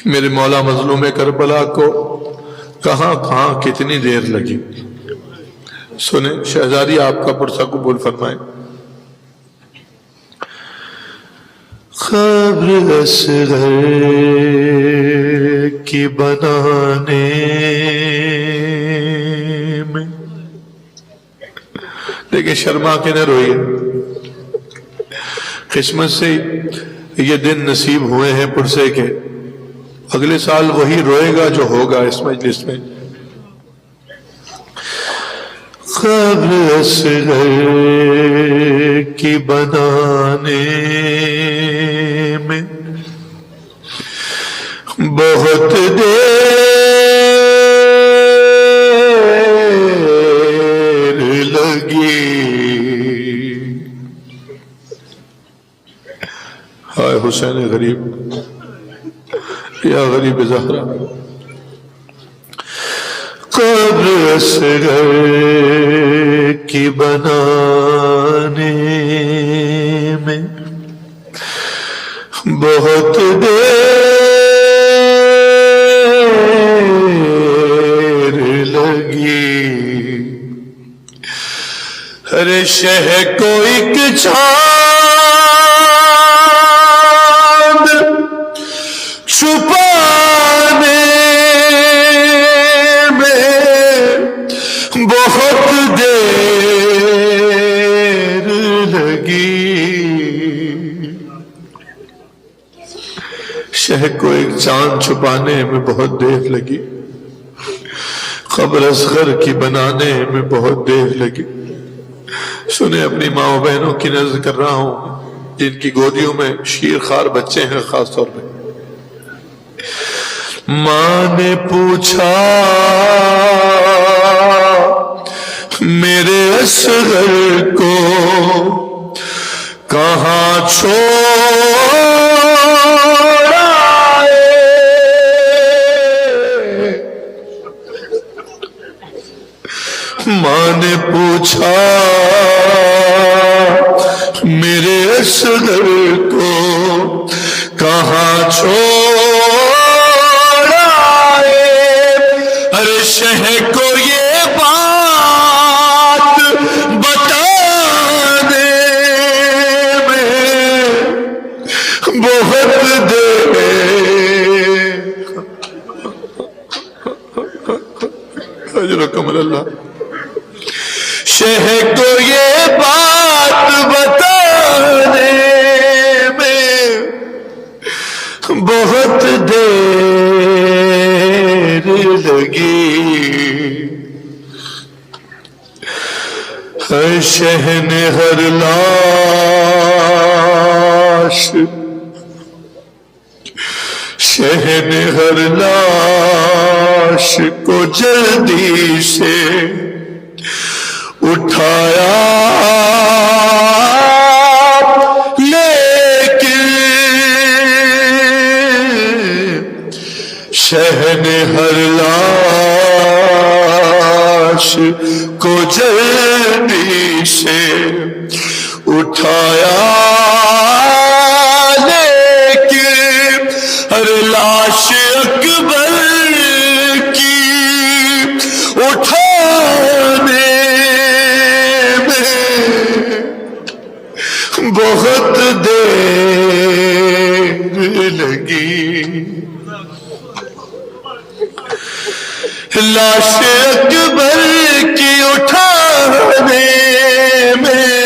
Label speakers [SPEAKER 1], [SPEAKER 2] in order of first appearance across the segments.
[SPEAKER 1] میرے مولا مظلوم کربلا کو کہاں کہاں کتنی دیر لگی. سنیں شہزادی آپ کا پرسہ قبول فرمائیں. قبر اصغر کی بنانے میں، دیکھیں شرما کے نہ روئیے، قسمت سے یہ دن نصیب ہوئے ہیں پرسے کے، اگلے سال وہی روئے گا جو ہوگا اس مجلس میں. قبر اصغر کی بنانے میں بہت دیر لگی. ہائے حسین غریب، یا غریب زہرا. قبر اصغر کی بنانے میں بہت دیر لگی. ہر شہ کو ایک چاند چھپانے میں بہت دیر لگی. شہ کو ایک چاند چھپانے میں بہت دیر لگی، قبر اصغر کی بنانے میں بہت دیر لگی. سنیں اپنی ماں و بہنوں کی نظر کر رہا ہوں جن کی گودیوں میں شیر خوار بچے ہیں. خاص طور پہ ماں نے پوچھا میرے اصغر کو کہاں چھوڑا ہے. ماں نے پوچھا میرے اصغر کو کہاں چھوڑا ہے. ارے شہ کو یہ بات بتانے میں بہت دیر. اجرکم اللہ. شہ کو یہ بات بتانے میں بہت دیر لگی. ہر شہ نے ہر لاش، شہ نے ہر لاش کو جلدی سے اٹھایا، لیکن شہ نے ہر لاش کو جلدی سے اٹھایا، لیکن ہر لاش اکبر کی اٹھانے بہت دیر لگی. لاش اکبر کی اٹھانے میں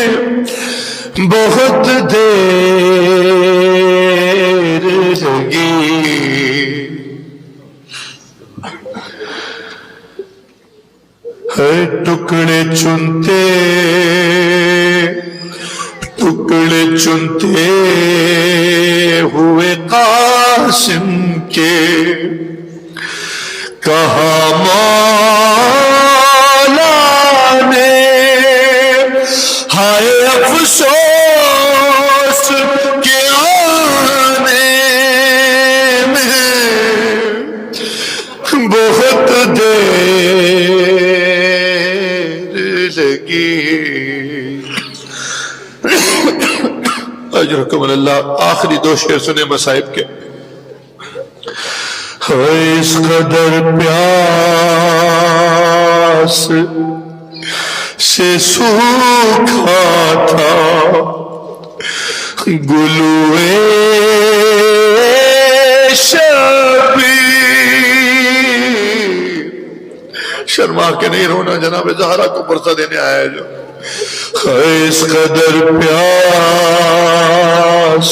[SPEAKER 1] بہت دیر لگی. ہر ٹکڑے چنتے ہوئے قاسم کے کہا مولا نے، ہائے افسوس کے آنے میں بہت دیر لگی. اجرکم اللہ. آخری دو شعر سنے مصائب کے. اس قدر پیاس سے سوکھا تھا گلوئے شبیر. شرما کے نہیں رونا، جناب زہرا کو پرسہ دینے آیا ہے جو. اس قدر پیاس،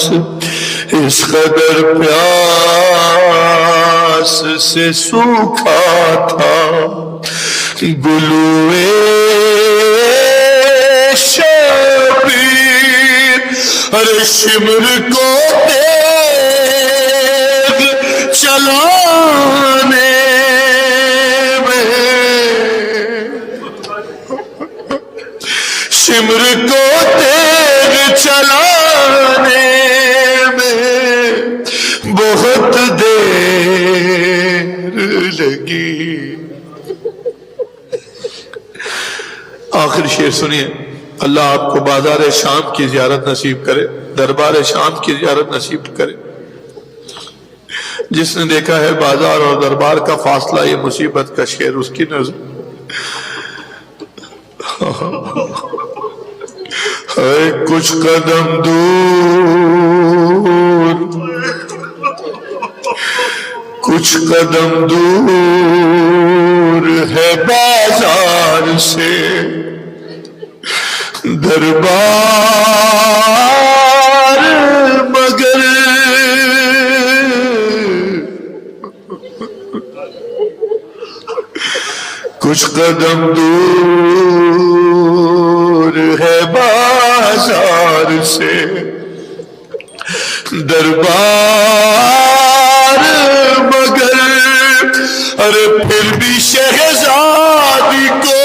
[SPEAKER 1] اس قدر پیاس سے سوکھا تھا گلوئے شبیر. ارے شمر کو تیغ چلانے میں، شمر کو تیغ چلانے میں بہت دیر لگی. آخر شعر سنیے. اللہ آپ کو بازار شام کی زیارت نصیب کرے، دربار شام کی زیارت نصیب کرے. جس نے دیکھا ہے بازار اور دربار کا فاصلہ، یہ مصیبت کا شعر اس کی نظر. کچھ قدم دور، کچھ قدم دور ہے بازار سے دربار، مگر کچھ قدم دور ہے بازار سے دربار، مگر ارے پھر بھی شہزادی کو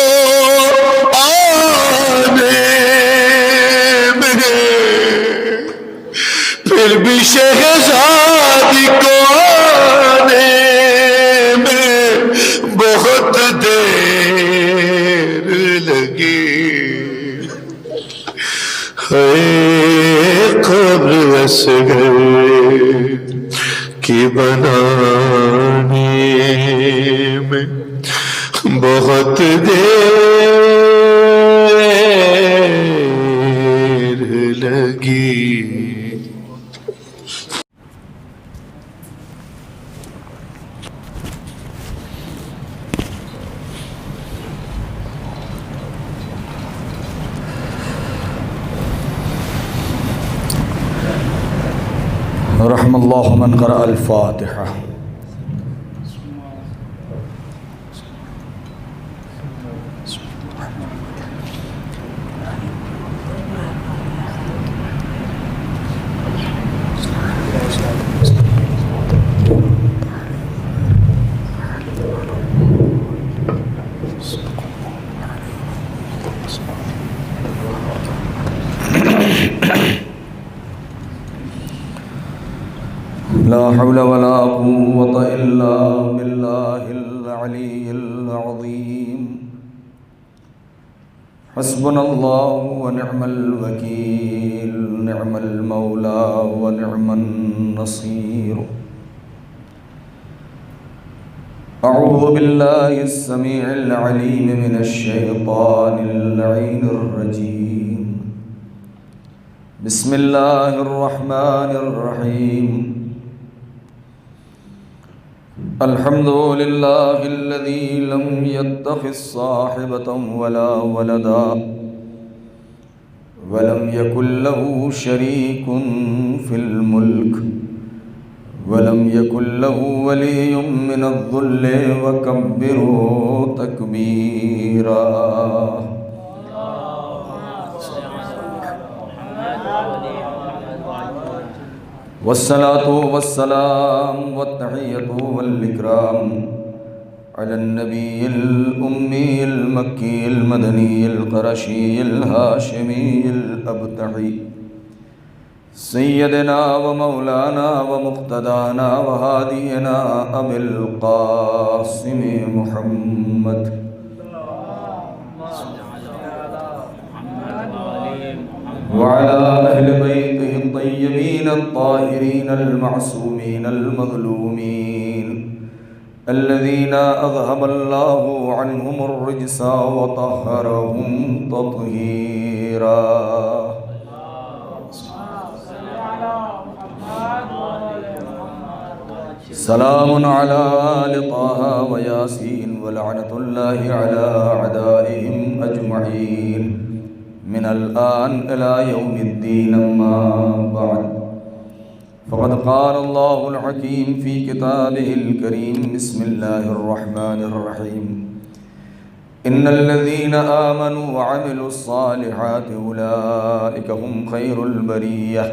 [SPEAKER 1] پھر بھی شہزادی کو آنے میں بہت دیر لگی. ہے قبر اصغر کی بنانے میں بہت دیر لگی.
[SPEAKER 2] رحم اللہ من قرأ الفاتحہ. لا حول ولا قوة إلا بالله العلي العظيم. حسبنا الله ونعم الوكيل، نعم المولى ونعم النصير. أعوذ بالله السميع العليم من الشيطان اللعين الرجيم. بسم الله الرحمن الرحيم. الحمد لله الذي لم يتخذ صاحبة ولا ولدا ولم يكن له شريك في الملك ولم يكن له ولي من الذل وكبره تكبيرا. والصلاة والسلام والتحية والإكرام على النبي الأمي المكي المدني القرشي الهاشمي الأبتحي سيدنا ومولانا ومقتدانا وهادينا أبي القاسم محمد وعلى أهل بيته الطيبين الطاهرين المعصومين المظلومين الذين أذهب الله عنهم الرجس وطهرهم تطهيرا. سلام على آل طه وياسين ولعنة الله على أعدائهم أجمعين من الآن إلى يوم الدين. أما بعد، فقد قال الله الحكيم في كتابه الكريم: بسم الله الرحمن الرحيم. إن الذين آمنوا وعملوا الصالحات أولئك هم خير البرية،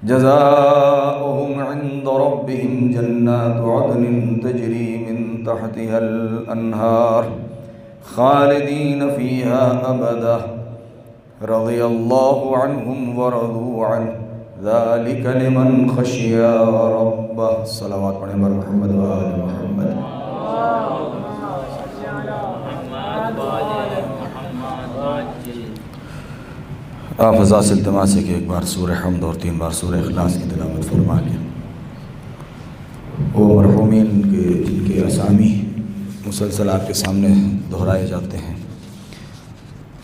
[SPEAKER 2] جزاؤهم عند ربهم جنات عدن تجري من تحتها الأنهار خالدين فيها أبدا، رضي الله عنهم ورضوا عنه، ذلك لمن خشي ربه. صلوات پڑھیں بر محمد و آل محمد. آپ حضرات سے التماس ہے کہ ایک بار سورہ حمد اور 3 بار سورہ اخلاص کی تلاوت فرما کے وہ مرحومین کے جن کے اسامی مسلسل آپ کے سامنے دہرائے جاتے ہیں،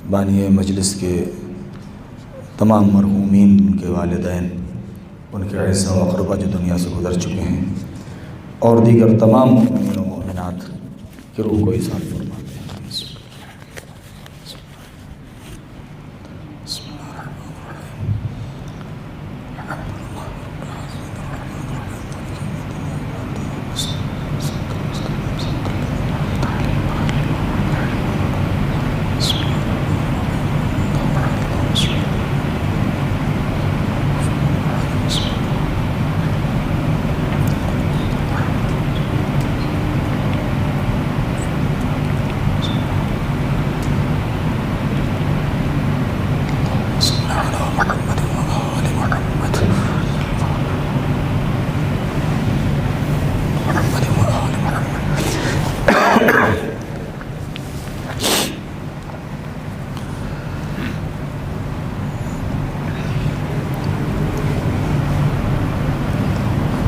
[SPEAKER 2] بانی مجلس کے تمام مرحومین، ان کے والدین، ان کے اعزاء و اقربا جو دنیا سے گزر چکے ہیں، اور دیگر تمام مومنین و مومنات کی روح کو ایثار فرماتے ہیں.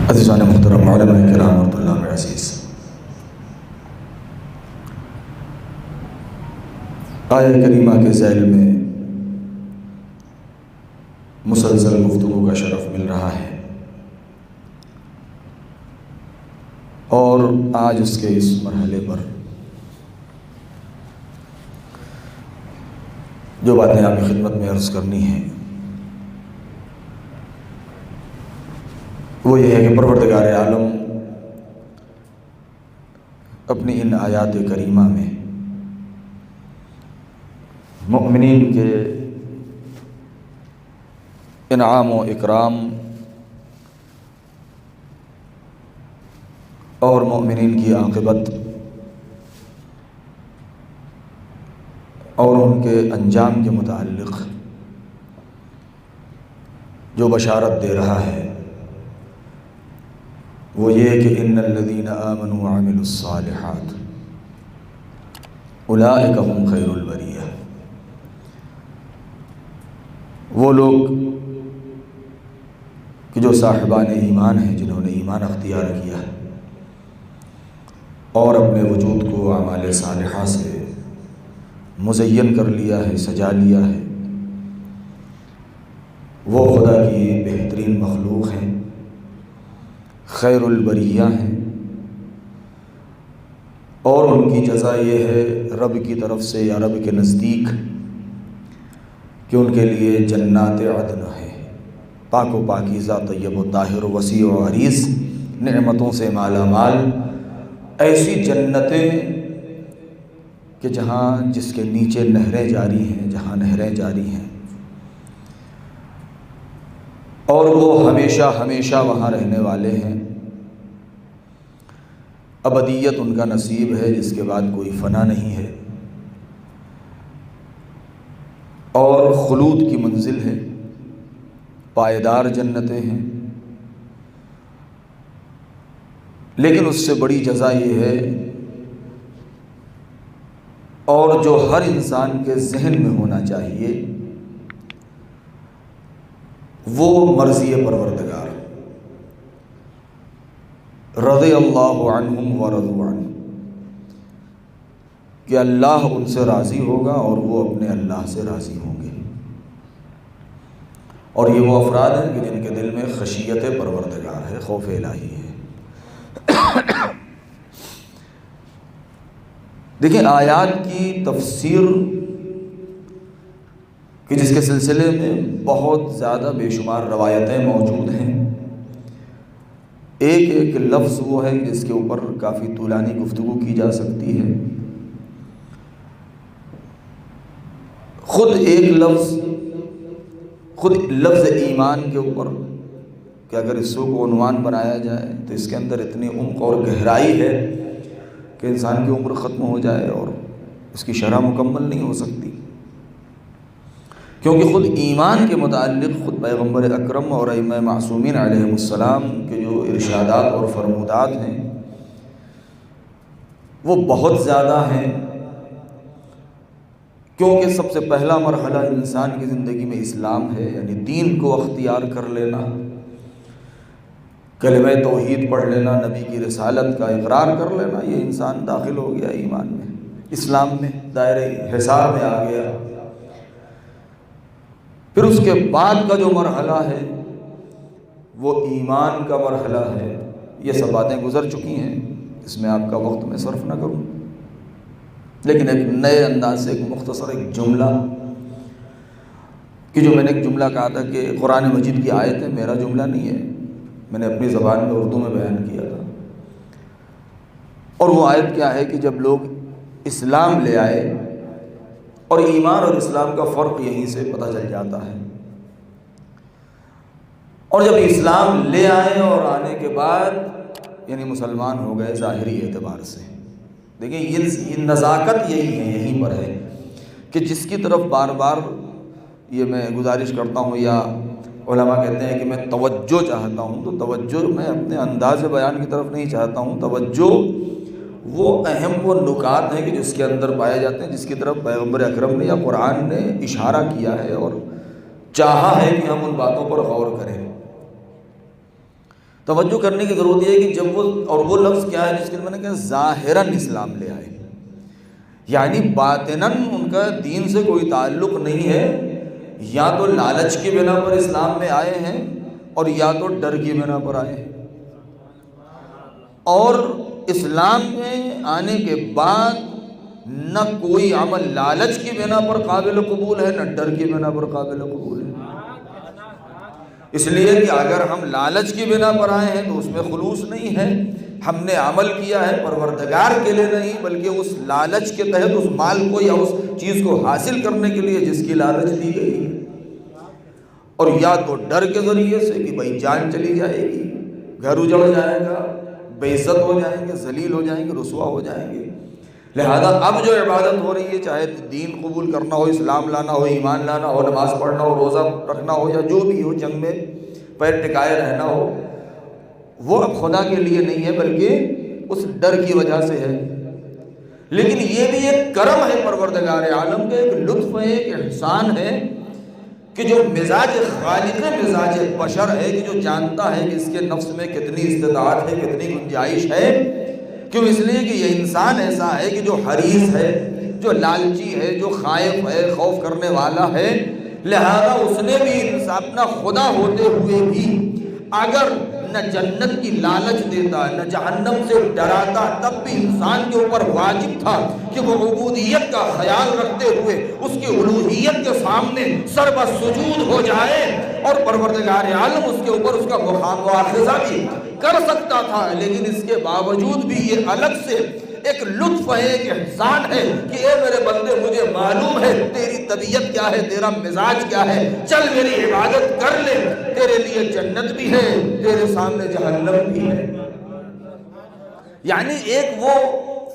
[SPEAKER 2] عزیزان محترم، علماء کرام اور طلاب عزیز، آیہ کریمہ کے ذیل میں مسلسل گفتگو کا شرف مل رہا ہے، اور آج اس کے اس مرحلے پر جو باتیں آپ کی خدمت میں عرض کرنی ہیں وہ یہ ہے کہ پروردگار عالم اپنی ان آیات کریمہ میں مؤمنین کے انعام و اکرام اور مؤمنین کی عاقبت اور ان کے انجام کے متعلق جو بشارت دے رہا ہے وہ یہ کہ ان الذین آمنوا وعملوا الصالحات اولئک هم خیر البریہ. وہ لوگ کہ جو صاحبان ایمان ہیں، جنہوں نے ایمان اختیار کیا ہے اور اپنے وجود کو اعمال صالحہ سے مزین کر لیا ہے، سجا لیا ہے، وہ خدا کی بہترین مخلوق ہیں، خیر البریہ ہیں، اور ان کی جزا یہ ہے رب کی طرف سے یا رب کے نزدیک کہ ان کے لیے جنات عدن ہے، پاک و پاکیزہ، طیب و طاہر، وسیع و عریض، نعمتوں سے مالا مال، ایسی جنتیں کہ جہاں جس کے نیچے نہریں جاری ہیں، جہاں نہریں جاری ہیں، اور وہ ہمیشہ ہمیشہ وہاں رہنے والے ہیں. ابدیت ان کا نصیب ہے جس کے بعد کوئی فنا نہیں ہے، اور خلود کی منزل ہے، پائیدار جنتیں ہیں. لیکن اس سے بڑی جزا یہ ہے، اور جو ہر انسان کے ذہن میں ہونا چاہیے، وہ مرضی پروردگار، رضی اللہ عنہم ورضوا عنہ، کہ اللہ ان سے راضی ہوگا اور وہ اپنے اللہ سے راضی ہوں گے۔ اور یہ وہ افراد ہیں کہ جن کے دل میں خشیت پروردگار ہے، خوف الہی ہے۔ دیکھیں آیات کی تفسیر کہ جس کے سلسلے میں بہت زیادہ بے شمار روایتیں موجود ہیں، ایک ایک لفظ وہ ہے جس کے اوپر کافی طولانی گفتگو کی جا سکتی ہے۔ خود لفظ ایمان کے اوپر کہ اگر اس کو عنوان بنایا جائے تو اس کے اندر اتنی عمق اور گہرائی ہے کہ انسان کی عمر ختم ہو جائے اور اس کی شرح مکمل نہیں ہو سکتی، کیونکہ خود ایمان کے متعلق خود پیغمبر اکرم اور ائمہ معصومین علیہم السلام کے جو ارشادات اور فرمودات ہیں وہ بہت زیادہ ہیں، کیونکہ سب سے پہلا مرحلہ انسان کی زندگی میں اسلام ہے، یعنی دین کو اختیار کر لینا، کلمہ توحید پڑھ لینا، نبی کی رسالت کا اقرار کر لینا، یہ انسان داخل ہو گیا ایمان میں، اسلام میں، دائرہ حصار میں آ گیا۔ پھر اس کے بعد کا جو مرحلہ ہے وہ ایمان کا مرحلہ ہے۔ یہ سب باتیں گزر چکی ہیں، اس میں آپ کا وقت میں صرف نہ کروں، لیکن ایک نئے انداز سے ایک مختصر ایک جملہ کہ جو میں نے ایک جملہ کہا تھا کہ قرآن مجید کی آیت ہے، میرا جملہ نہیں ہے، میں نے اپنی زبان میں اردو میں بیان کیا تھا، اور وہ آیت کیا ہے کہ جب لوگ اسلام لے آئے، اور ایمان اور اسلام کا فرق یہیں سے پتہ چل جاتا ہے، اور جب اسلام لے آئے اور آنے کے بعد یعنی مسلمان ہو گئے ظاہری اعتبار سے، دیکھیں یہ نزاکت یہی ہے، یہیں پر ہے کہ جس کی طرف بار بار یہ میں گزارش کرتا ہوں، یا علماء کہتے ہیں کہ میں توجہ چاہتا ہوں، تو توجہ میں اپنے انداز بیان کی طرف نہیں چاہتا ہوں، توجہ وہ اہم وہ نکات ہیں کہ جس کے اندر پائے جاتے ہیں، جس کی طرف پیغمبر اکرم نے یا قرآن نے اشارہ کیا ہے اور چاہا ہے کہ ہم ان باتوں پر غور کریں۔ توجہ کرنے کی ضرورت یہ ہے کہ جب وہ لفظ کیا ہے جس کے میں نے کہا ظاہراً اسلام لے آئے، یعنی باطناً ان کا دین سے کوئی تعلق نہیں ہے، یا تو لالچ کی بنا پر اسلام میں آئے ہیں اور یا تو ڈر کی بنا پر آئے ہیں، اور اسلام میں آنے کے بعد نہ کوئی عمل لالچ کی بنا پر قابل قبول ہے، نہ ڈر کی بنا پر قابل قبول ہے۔ اس لیے کہ اگر ہم لالچ کی بنا پر آئے ہیں تو اس میں خلوص نہیں ہے، ہم نے عمل کیا ہے پروردگار کے لیے نہیں بلکہ اس لالچ کے تحت اس مال کو یا اس چیز کو حاصل کرنے کے لیے جس کی لالچ دی گئی، اور یا تو ڈر کے ذریعے سے کہ بھائی جان چلی جائے گی، گھر اجڑ جائے گا، بے عزت ہو جائیں گے، ذلیل ہو جائیں گے، رسوا ہو جائیں گے، لہذا اب جو عبادت ہو رہی ہے، چاہے دین قبول کرنا ہو، اسلام لانا ہو، ایمان لانا ہو، نماز پڑھنا ہو، روزہ رکھنا ہو، یا جو بھی ہو، جنگ میں پیر ٹکائے رہنا ہو، وہ اب خدا کے لیے نہیں ہے بلکہ اس ڈر کی وجہ سے ہے۔ لیکن یہ بھی ایک کرم ہے پروردگار عالم کا، ایک لطف ہے، ایک احسان ہے کہ جو مزاج خالق مزاج بشر ہے، کہ جو جانتا ہے کہ اس کے نفس میں کتنی استطاعت ہے، کتنی گنجائش ہے، کیوں؟ اس لیے کہ یہ انسان ایسا ہے کہ جو حریص ہے، جو لالچی ہے، جو خائف ہے، خوف کرنے والا ہے، لہذا اس نے بھی اپنا خدا ہوتے ہوئے بھی اگر نہ جنت کی لالچ دیتا، نہ جہنم سے ڈراتا، تب بھی انسان کے اوپر واجب تھا کہ وہ عبودیت کا خیال رکھتے ہوئے اس کی الوہیت کے سامنے سر بسجود ہو جائے، اور پروردگار عالم اس کے اوپر اس کا مواخذہ بھی کر سکتا تھا، لیکن اس کے باوجود بھی یہ الگ سے ایک لطف ہے، ایک احسان ہے کہ اے میرے بندے مجھے معلوم ہے تیری طبیعت کیا ہے، تیرا مزاج کیا ہے، چل میری عبادت کر لے، تیرے لیے جنت بھی ہے، تیرے سامنے جہنم بھی ہے۔ یعنی ایک وہ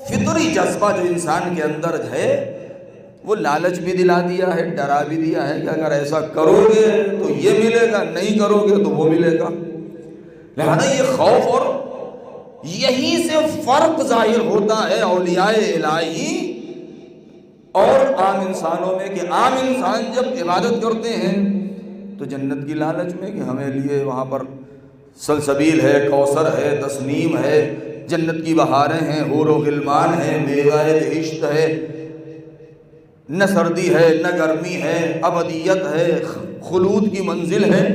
[SPEAKER 2] فطری جذبہ جو انسان کے اندر ہے، وہ لالچ بھی دلا دیا ہے، ڈرا بھی دیا ہے کہ اگر ایسا کرو گے تو یہ ملے گا، نہیں کرو گے تو وہ ملے گا۔ لہذا یہ خوف، اور یہیں سے فرق ظاہر ہوتا ہے اولیاء الہی اور عام انسانوں میں، کہ عام انسان جب عبادت کرتے ہیں تو جنت کی لالچ میں کہ ہمیں لیے وہاں پر سلسبیل ہے، کوثر ہے، تسنیم ہے، جنت کی بہاریں ہیں، حور و غلمان ہیں، میوہ بہشت ہے، نہ سردی ہے نہ گرمی ہے، ابدیت ہے، خلود کی منزل ہے۔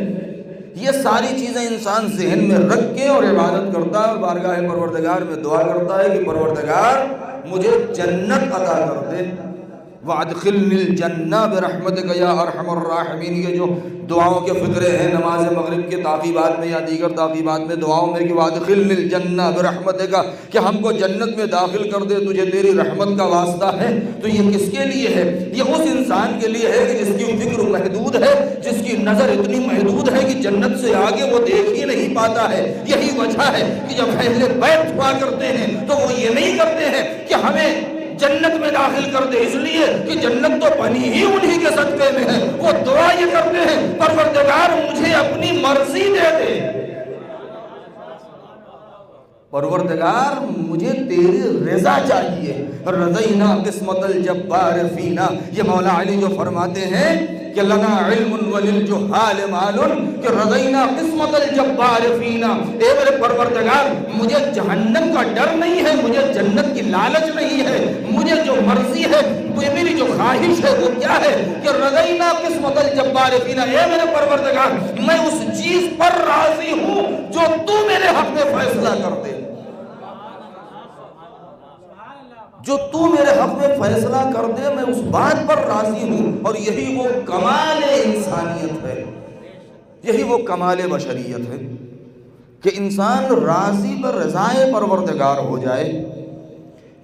[SPEAKER 2] یہ ساری چیزیں انسان ذہن میں رکھ کے اور عبادت کرتا ہے اور بارگاہ پروردگار میں دعا کرتا ہے کہ پروردگار مجھے جنت عطا کر دے۔ وَأَدْخِلْنِي الْجَنَّةَ بِرَحْمَتِكَ يَا أَرْحَمَ الرَّاحِمِينَ۔ یہ جو دعاؤں کے فقرے ہیں نماز مغرب کے تعقیبات میں یا دیگر تعقیبات میں دعاؤں میں کہ وَأَدْخِلْنِي الْجَنَّةَ بِرَحْمَتِكَ، کہ ہم کو جنت میں داخل کر دے، تجھے تیری رحمت کا واسطہ ہے۔ تو یہ کس کے لیے ہے؟ یہ اس انسان کے لیے ہے کہ جس کی فکر محدود ہے، جس کی نظر اتنی محدود ہے کہ جنت سے آگے وہ دیکھ ہی نہیں پاتا ہے۔ یہی وجہ ہے کہ جب اہل بیت دعا کرتے ہیں تو وہ یہ نہیں کرتے ہیں کہ ہمیں جنت میں داخل کر دے، اس لیے کہ جنت تو بنی ہی انہی کے صدقے میں ہے۔ وہ دعا یہ کرتے ہیں پروردگار مجھے اپنی مرضی دے دے، پروردگار مجھے تیری رضا چاہیے۔ رضینا قسمت الجبار فینا، یہ مولا علی جو فرماتے ہیں کہ لنا علم وللجہال مال، کہ رضینا قسمت الجبار فینا، اے میرے پروردگار مجھے جہنم کا ڈر نہیں ہے، مجھے جنت کی لالچ نہیں ہے، مجھے جو مرضی ہے، میری جو خواہش ہے وہ کیا ہے کہ رضینا قسمت الجبار فینا، اے میرے پروردگار میں اس چیز پر راضی ہوں جو تو میرے حق میں فیصلہ کر دے، جو تو میرے حق میں فیصلہ کر دے میں اس بات پر راضی ہوں۔ اور یہی وہ کمال انسانیت ہے، یہی وہ کمال بشریت ہے کہ انسان راضی پر رضائے پروردگار ہو جائے۔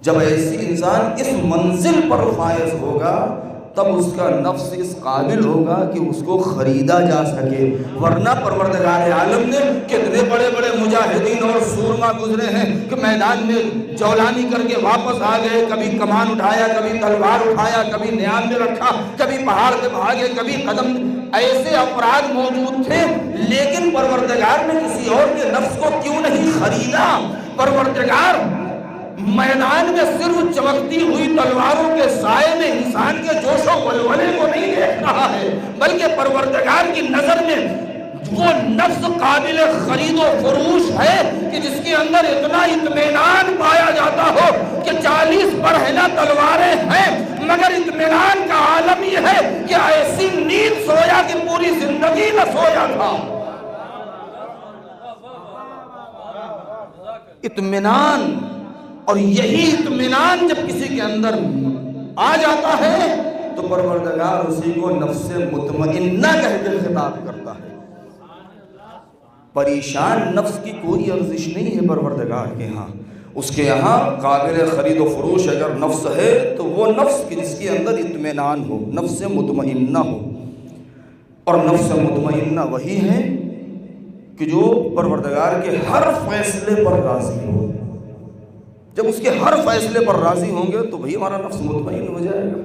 [SPEAKER 2] جب ایسی انسان اس منزل پر فائز ہوگا تب اس کا نفس اس قابل ہوگا کہ اس کو خریدا جا سکے، ورنہ پروردگار عالم نے کتنے بڑے بڑے مجاہدین اور سورما گزرے ہیں کہ میدان میں جولانی کر کے واپس آ گئے، کبھی کمان اٹھایا، کبھی تلوار اٹھایا، کبھی نیام میں رکھا، کبھی پہاڑ پہ بھاگے، کبھی قدم، ایسے افراد موجود تھے، لیکن پروردگار نے کسی اور کے نفس کو کیوں نہیں خریدا؟ پروردگار میدان میں صرف چمکتی ہوئی تلواروں کے سائے میں انسان کے جوش و ولولے کو نہیں دیکھ رہا ہے، بلکہ پروردگار کی نظر میں وہ نفس قابل خرید و فروش ہے کہ جس کے اندر اتنا اطمینان پایا جاتا ہو کہ 40 برہنہ تلواریں ہیں مگر اطمینان کا عالم یہ ہے کہ ایسی نیند سویا کہ پوری زندگی نہ سویا تھا۔ اطمینان، اور یہی اطمینان جب کسی کے اندر آ جاتا ہے تو پروردگار اسی کو نفس مطمئنہ کہہ کے خطاب کرتا ہے۔ پریشان نفس کی کوئی ارزش نہیں ہے پروردگار کے ہاں، اس کے یہاں قابل خرید و فروش اگر نفس ہے تو وہ نفس کی جس کے اندر اطمینان ہو، نفس مطمئنہ ہو۔ اور نفس مطمئنہ وہی ہے کہ جو پروردگار کے ہر فیصلے پر راضی ہو۔ جب اس کے ہر فیصلے پر راضی ہوں گے تو بھئی ہمارا نفس مطمئن ہو جائے گا۔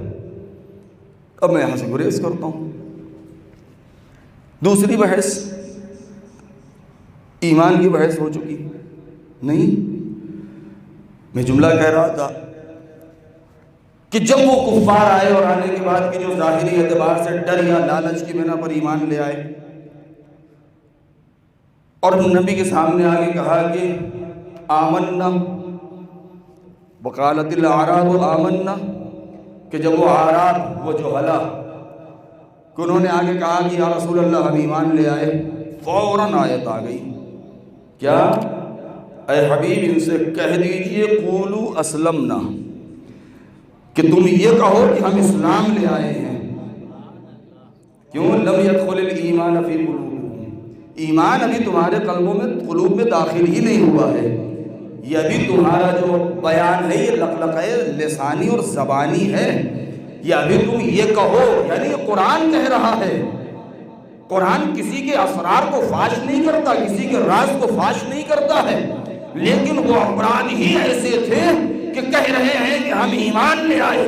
[SPEAKER 2] اب میں یہاں سے گریز کرتا ہوں۔ دوسری بحث ایمان کی بحث ہو چکی نہیں، میں جملہ کہہ رہا تھا کہ جب وہ کفار آئے اور آنے کے بعد کہ جو ظاہری اعتبار سے ڈر یا لالچ کی بنا پر ایمان لے آئے اور نبی کے سامنے آگے کہا کہ آمنا وقالت الاعراب آمنا، کہ جب وہ اعراب وہ جہلا کہ انہوں نے آگے کہا کہ یا رسول اللہ ہم ایمان لے آئے، فوراً آیت آ گئی کیا؟ اے حبیب ان سے کہہ دیجئے قولوا اسلمنا، کہ تم یہ کہو کہ ہم اسلام لے آئے ہیں۔ کیوں؟ لم يدخل الایمان فی قلوبکم، ایمان ابھی تمہارے قلوب میں داخل ہی نہیں ہوا ہے۔ یہ ابھی تمہارا جو بیان ہے یہ لقلقہ لسانی اور زبانی ہے، یہ ابھی تم یہ کہو، یعنی یہ قرآن کہہ رہا ہے۔ قرآن کسی کے اسرار کو فاش نہیں کرتا، کسی کے راز کو فاش نہیں کرتا ہے، لیکن وہ افراد ہی ایسے تھے کہ کہہ رہے ہیں کہ ہم ایمان لے آئے،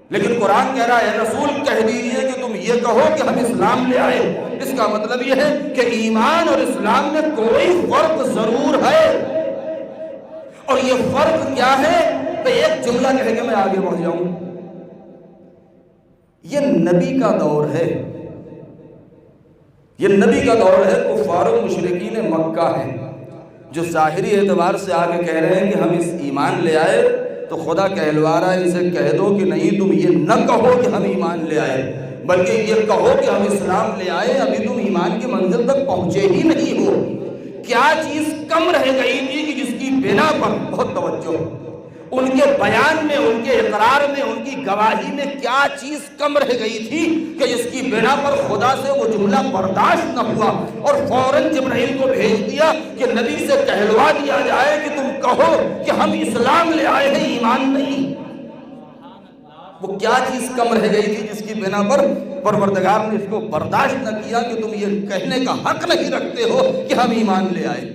[SPEAKER 2] لیکن قرآن کہہ رہا ہے رسول کہہ دیجئے کہ تم یہ کہو کہ ہم اسلام لے آئے۔ اس کا مطلب یہ ہے کہ ایمان اور اسلام میں کوئی فرق ضرور ہے، اور یہ فرق کیا ہے؟ تو ایک جملہ کہہ کے میں آگے بڑھ جاؤں۔ یہ نبی کا دور ہے، یہ نبی کا دور ہے، کفار و مشرکین مکہ ہیں جو ظاہری اعتبار سے آگے کہہ رہے ہیں کہ ہم اس ایمان لے آئے، تو خدا کہلوا رہا ہے ان سے کہہ دو کہ نہیں، تم یہ نہ کہو کہ ہم ایمان لے آئے، بلکہ یہ کہو کہ ہم اسلام لے آئے، ابھی تم ایمان کی منزل تک پہنچے ہی نہیں ہو۔ کیا چیز کم رہ گئی تھی کہ جس کی بنا پر، بہت توجہ، ان کے بیان میں، ان کے اقرار میں، ان کی گواہی میں کیا چیز کم رہ گئی تھی کہ جس کی بنا پر خدا سے وہ جملہ برداشت نہ ہوا اور فوراً جبرائیل کو بھیج دیا کہ نبی سے کہلوا دیا جائے کہ تم کہو کہ ہم اسلام لے آئے ہیں، ایمان نہیں۔ وہ کیا چیز کم رہ گئی تھی جس کی بنا پر پروردگار نے اس کو برداشت نہ کیا کہ تم یہ کہنے کا حق نہیں رکھتے ہو کہ ہم ایمان لے آئے؟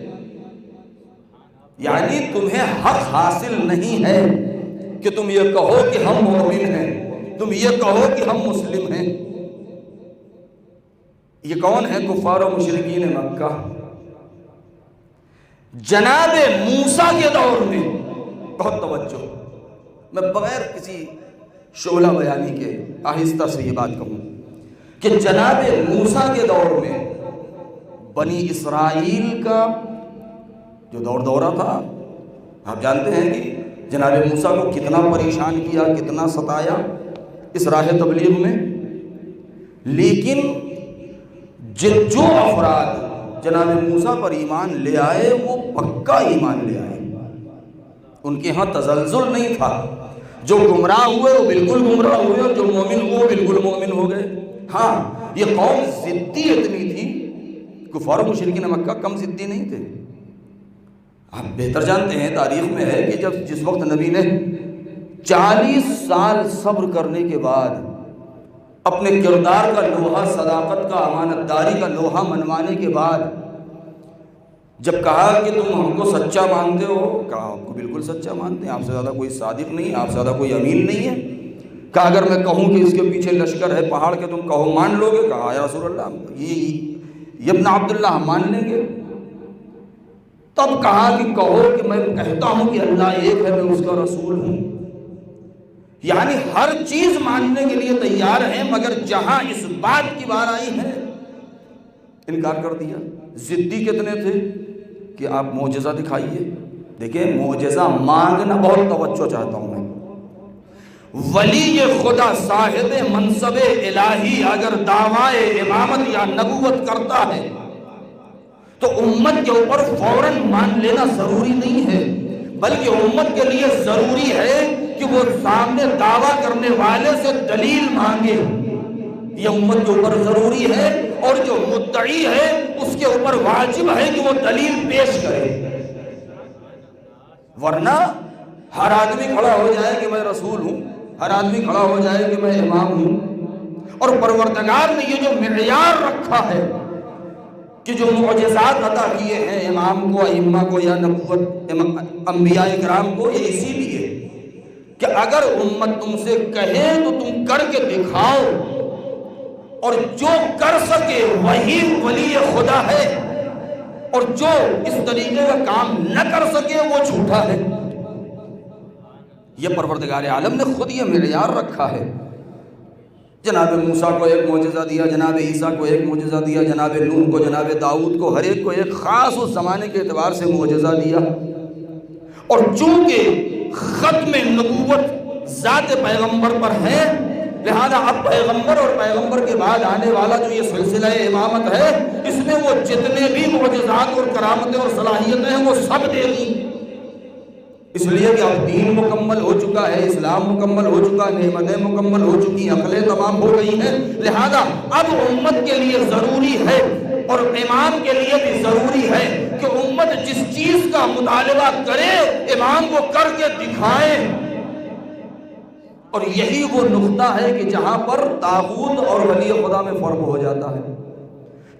[SPEAKER 2] یعنی تمہیں حق حاصل نہیں ہے کہ تم یہ کہو کہ ہم مومن ہیں، تم یہ کہو کہ ہم مسلم ہیں۔ یہ کون ہے؟ کفار و مشرکین مکہ۔ جناب موسیٰ کے دور میں، بہت توجہ، میں بغیر کسی شعلہ بیانی کے آہستہ سے یہ بات کہوں کہ جناب موسیٰ کے دور میں بنی اسرائیل کا جو دورہ تھا، آپ جانتے ہیں کہ جناب موسیٰ کو کتنا پریشان کیا، کتنا ستایا اس راہ تبلیغ میں، لیکن جو افراد جناب موسیٰ پر ایمان لے آئے وہ پکا ایمان لے آئے، ان کے ہاں تزلزل نہیں تھا۔ جو گمراہ ہوئے وہ بالکل گمراہ ہوئے، اور جو مومن ہوئے وہ بالکل مومن ہو گئے۔ ہاں، یہ قوم ضدی اتنی تھی، کفار و مشرکین مکہ کم ضدی نہیں تھے۔ آپ بہتر جانتے ہیں، تاریخ میں ہے کہ جس وقت نبی نے 40 سال صبر کرنے کے بعد اپنے کردار کا لوہا، صداقت کا، امانت داری کا لوہا منوانے کے بعد جب کہا کہ تم ہم کو سچا مانتے ہو، کہا آپ کو بالکل سچا مانتے ہیں، آپ سے زیادہ کوئی صادق نہیں، آپ سے زیادہ کوئی امین نہیں ہے۔ کہا اگر میں کہوں کہ اس کے پیچھے لشکر ہے پہاڑ کے، تم کہو مان لو گے؟ کہا یا رسول اللہ، یہ ابن عبداللہ ہم مان لیں گے۔ تب کہا کہ کہو کہ میں کہتا ہوں کہ اللہ ایک ہے، میں اس کا رسول ہوں۔ یعنی ہر چیز ماننے کے لیے تیار ہیں، مگر جہاں اس بات کی بار آئی ہے انکار کر دیا۔ ضدی کتنے تھے کہ آپ معجزہ دکھائیے۔ دیکھیں، معجزہ مانگنا، بہت توجہ چاہتا ہوں میں، ولی خدا صاحب منصب الہی اگر دعویٰ امامت یا نبوت کرتا ہے تو امت کے اوپر فوراً مان لینا ضروری نہیں ہے، بلکہ امت کے لیے ضروری ہے کہ وہ سامنے دعویٰ کرنے والے سے دلیل مانگے۔ یہ امت کے اوپر ضروری ہے، اور جو مدعی ہے اس کے اوپر واجب ہے کہ وہ دلیل پیش کرے، ورنہ ہر آدمی کھڑا ہو جائے کہ میں رسول ہوں، ہر آدمی کھڑا ہو جائے کہ میں امام ہوں۔ اور پروردگار نے یہ جو معیار رکھا ہے کہ جو معجزات عطا کیے ہیں امام کو، ائمہ کو یا نبوت انبیاء کرام کو، یہ اسی لیے کہ اگر امت تم سے کہے تو تم کر کے دکھاؤ، اور جو کر سکے وہی ولی خدا ہے، اور جو اس طریقے کا کام نہ کر سکے وہ جھوٹا ہے۔ یہ پروردگار عالم نے خود یہ معیار رکھا ہے۔ جناب موسیٰ کو ایک معجزہ دیا، جناب عیسیٰ کو ایک معجزہ دیا، جناب نوح کو، جناب داؤد کو، ہر ایک کو ایک خاص اس زمانے کے اعتبار سے معجزہ دیا۔ اور چونکہ ختم نبوت ذات پیغمبر پر ہے، لہذا اب پیغمبر اور پیغمبر کے بعد آنے والا جو یہ سلسلہ امامت ہے، اس میں وہ جتنے بھی معجزات اور کرامتیں اور صلاحیتیں ہیں وہ سب دے دی، اس لیے کہ اب دین مکمل ہو چکا ہے، اسلام مکمل ہو چکا، نعمتیں مکمل ہو چکی، عقلیں تمام ہو گئی ہیں۔ لہذا اب امت کے لیے ضروری ہے، اور امام کے لیے بھی ضروری ہے کہ امت جس چیز کا مطالبہ کرے امام کو کر کے دکھائے۔ اور یہی وہ نقطہ ہے کہ جہاں پر طاغوت اور ولی خدا میں فرق ہو جاتا ہے،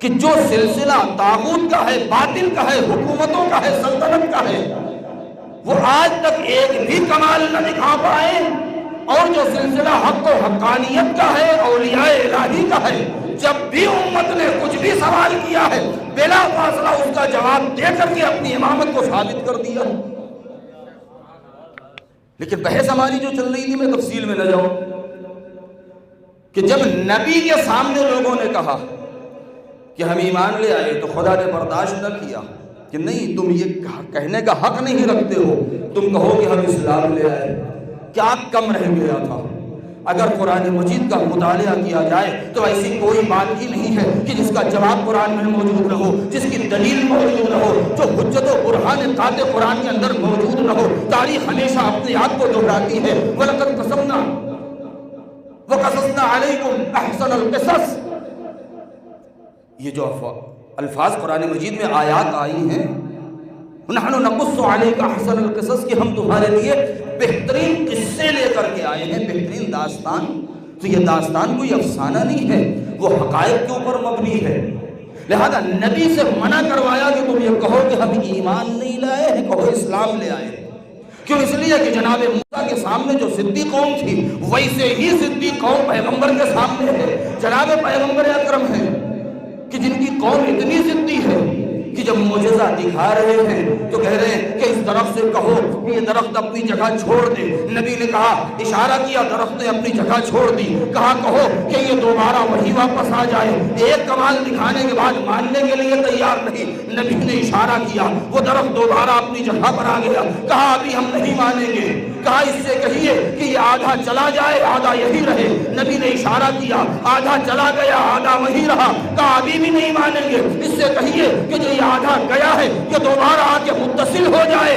[SPEAKER 2] کہ جو سلسلہ طاغوت کا ہے، باطل کا ہے، حکومتوں کا ہے، سلطنت کا ہے، وہ آج تک ایک بھی کمال نہ دکھا پائے، اور جو سلسلہ حق و حقانیت کا ہے، اولیاء الہی کا ہے، جب بھی امت نے کچھ بھی سوال کیا ہے بلا فاصلہ اس کا جواب دے کر کے اپنی امامت کو ثابت کر دیا۔ لیکن بحث ہماری جو چل رہی تھی، میں تفصیل میں نہ جاؤں، کہ جب نبی کے سامنے لوگوں نے کہا کہ ہم ایمان لے آئے، تو خدا نے برداشت نہ کیا کہ نہیں تم یہ کہنے کا حق نہیں رکھتے ہو، تم کہو کہ ہم اسلام لے آئے۔ کیا کم رہ گیا تھا؟ اگر قرآن مجید کا مطالعہ کیا جائے تو ایسی کوئی بات ہی نہیں ہے کہ جس کا جواب قرآن میں موجود نہ ہو، جس کی دلیل موجود نہ ہو، جو حجت و برہان قاطع قرآن کے اندر موجود نہ ہو۔ تاریخ ہمیشہ اپنے آپ کو دہراتی ہے۔ وَلَقَدْ قَصَصْنَا وَقَصَصْنَا عَلَيْكُمْ أَحْسَنَ الْقِصَصِ، یہ جو الفاظ قرآن مجید میں آیات آئی ہیں، نحن نقص علیک احسن القصص، کہ ہم تمہارے لیے بہترین قصے لے کر کے آئے ہیں، بہترین داستان۔ تو یہ داستان کوئی افسانہ نہیں ہے، وہ حقائق کے اوپر مبنی ہے۔ لہذا نبی سے منع کروایا کہ تم یہ کہو کہ ہم ایمان نہیں لائے ہیں، کہو اسلام لے آئے۔ کیوں؟ اس لیے کہ جناب موسیٰ کے سامنے جو ضدی قوم تھی، ویسے ہی ضدی قوم پیغمبر کے سامنے ہے۔ جناب پیغمبر اکرم ہیں کہ جن کی قوم اتنی ضدی ہے کہ جب معجزہ دکھا رہے ہیں تو کہہ رہے ہیں کہ اس درخت سے کہو کہ یہ درخت اپنی جگہ چھوڑ دے۔ نبی نے کہا، اشارہ کیا، درخت نے اپنی جگہ چھوڑ دی۔ کہا کہو کہ یہ دوبارہ وہی واپس آ جائے۔ ایک کمال دکھانے کے بعد ماننے کے لیے تیار نہیں۔ نبی نے اشارہ کیا، وہ درخت دوبارہ اپنی جگہ پر آ گیا۔ کہا ابھی ہم نہیں مانیں گے۔ کہا اس سے کہیے کہ یہ آدھا چلا جائے، آدھا یہی رہے۔ نبی نے اشارہ کیا، آدھا چلا گیا، آدھا وہی رہا۔ کہا ابھی بھی نہیں مانیں گے، اس سے کہیے کہ جو یہ آدھا گیا ہے یہ دوبارہ آ کے متصل ہو جائے۔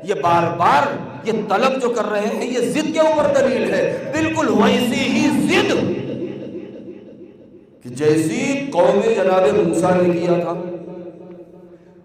[SPEAKER 2] یہ بار بار یہ طلب جو کر رہے ہیں یہ ضد کے اوپر دلیل ہے، بالکل ویسی ہی ضد کہ جیسی قوم جناب موسیٰ نے کیا تھا،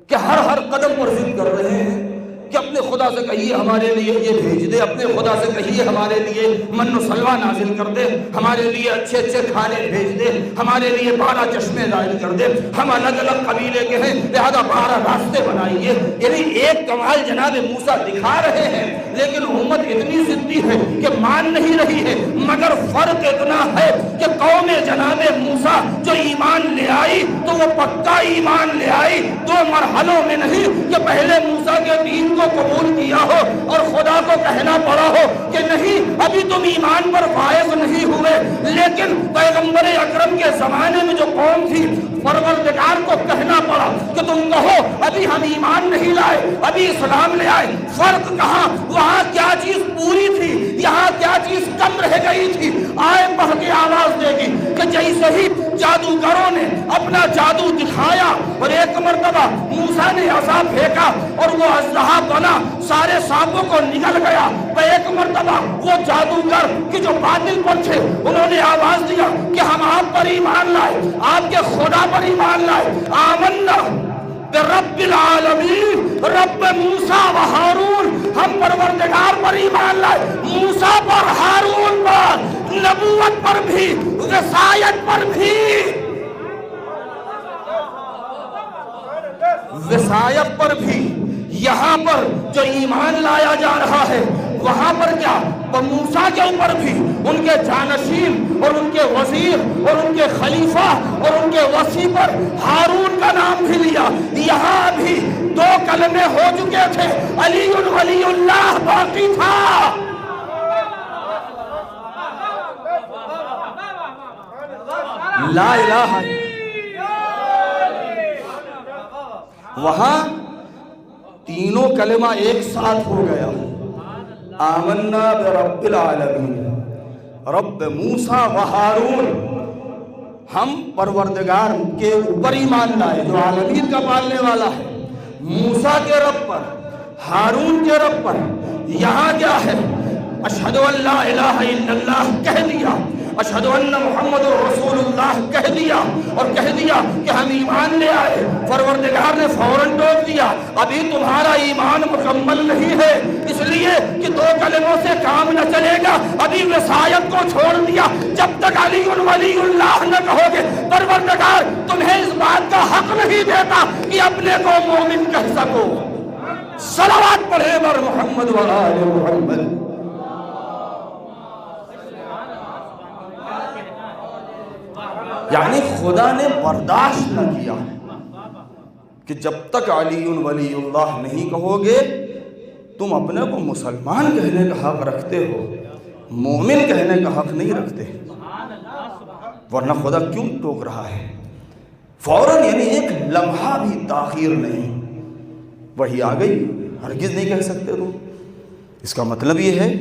[SPEAKER 2] کہ ہر قدم پر ضد کر رہے ہیں کہ اپنے خدا سے کہیے ہمارے لیے یہ بھیج دے، اپنے خدا سے کہیے ہمارے لیے من و سلوہ نازل کر دے، ہمارے لیے اچھے اچھے کھانے بھیج دے، ہمارے لیے 12 چشمے ظاہر کر دے، ہم الگ الگ قبیلے کے ہیں لہذا 12 راستے بنائیے۔ یعنی ایک کمال جناب موسیٰ دکھا رہے ہیں، لیکن امت اتنی ضدی ہے کہ مان نہیں رہی ہے۔ مگر فرق اتنا ہے کہ قوم جناب موسیٰ جو ایمان لے آئی تو وہ پکا ایمان لے آئی، 2 مرحلوں میں نہیں کہ پہلے موسیٰ کے دین کو قبول کیا ہو اور خدا کو کہنا پڑا ہو کہ نہیں ابھی تم ایمان پر فائز نہیں ہوئے۔ لیکن پیغمبر اکرم کے زمانے میں جو قوم تھی، پروردگار کو کہنا پڑا کہ تم کہو ابھی ہم ایمان نہیں لائے، ابھی اسلام لے آئے۔ فرق کہاں؟ وہاں کیا چیز پوری تھی، یہاں کیا چیز کم رہ گئی تھی۔ آئے بڑھ کے آواز دے گی کہ جیسے ہی جادوگروں نے اپنا جادو دکھایا اور ایک مرتبہ موسیٰ نے عصا پھینکا اور وہ اژدہا بنا، سارے سانپوں کو نگل گیا۔ ایک مرتبہ وہ جادوگر کہ جو باطل پر تھے انہوں نے آواز دیا کہ ہم آپ پر ایمان لائے، آپ کے خدا پر ایمان لائے۔ آمنا برب العالمین، رب موسیٰ و ہارون، ہم پروردگار پر ایمان لائے، موسیٰ پر، ہارون پر، نبوت پر بھی، وصایت پر بھی۔ وصایت پر بھی یہاں پر جو ایمان لایا جا رہا ہے وہاں پر کیا موسیٰ کے اوپر بھی ان کے جانشین اور ان کے وزیر اور ان کے خلیفہ اور ان کے وصی پر ہارون کا نام بھی لیا۔ یہاں بھی 2 کلمے ہو چکے تھے، علی ولی اللہ باقی تھا۔ لا الہ، وہاں تینوں کلمہ ایک ساتھ ہو گیا۔ آمنا برب العالمین، رب موسیٰ و ہارون، ہم پروردگار کے اوپر ایمان لائے جو عالمین کا پالنے والا ہے، موسیٰ کے رب پر، ہارون کے رب پر۔ یہاں کیا ہے؟ اشہد ان لا الہ الا اللہ کہہ دیا، اشہد ان محمد رسول اللہ کہہ دیا، اور کہہ دیا کہ ہم ایمان لے آئے۔ پروردگار نے فوراً ٹوک دیا، ابھی تمہارا ایمان مکمل نہیں ہے، اس لیے کہ 2 کلموں سے کام نہ چلے گا۔ ابھی وصایت کو چھوڑ دیا، جب تک علی ولی اللہ نہ کہو گے پروردگار تمہیں اس بات کا حق نہیں دیتا کہ اپنے کو مومن کہہ سکو۔ صلوات پڑھے بر محمد و آل محمد۔ یعنی خدا نے برداشت نہ کیا کہ جب تک علی ولی اللہ نہیں کہو گے تم اپنے کو مسلمان کہنے کا حق رکھتے ہو، مومن کہنے کا حق نہیں رکھتے۔ ورنہ خدا کیوں ٹوک رہا ہے؟ فوراً، یعنی ایک لمحہ بھی تاخیر نہیں، وحی آ گئی، ہرگز نہیں کہہ سکتے تو۔ اس کا مطلب یہ ہے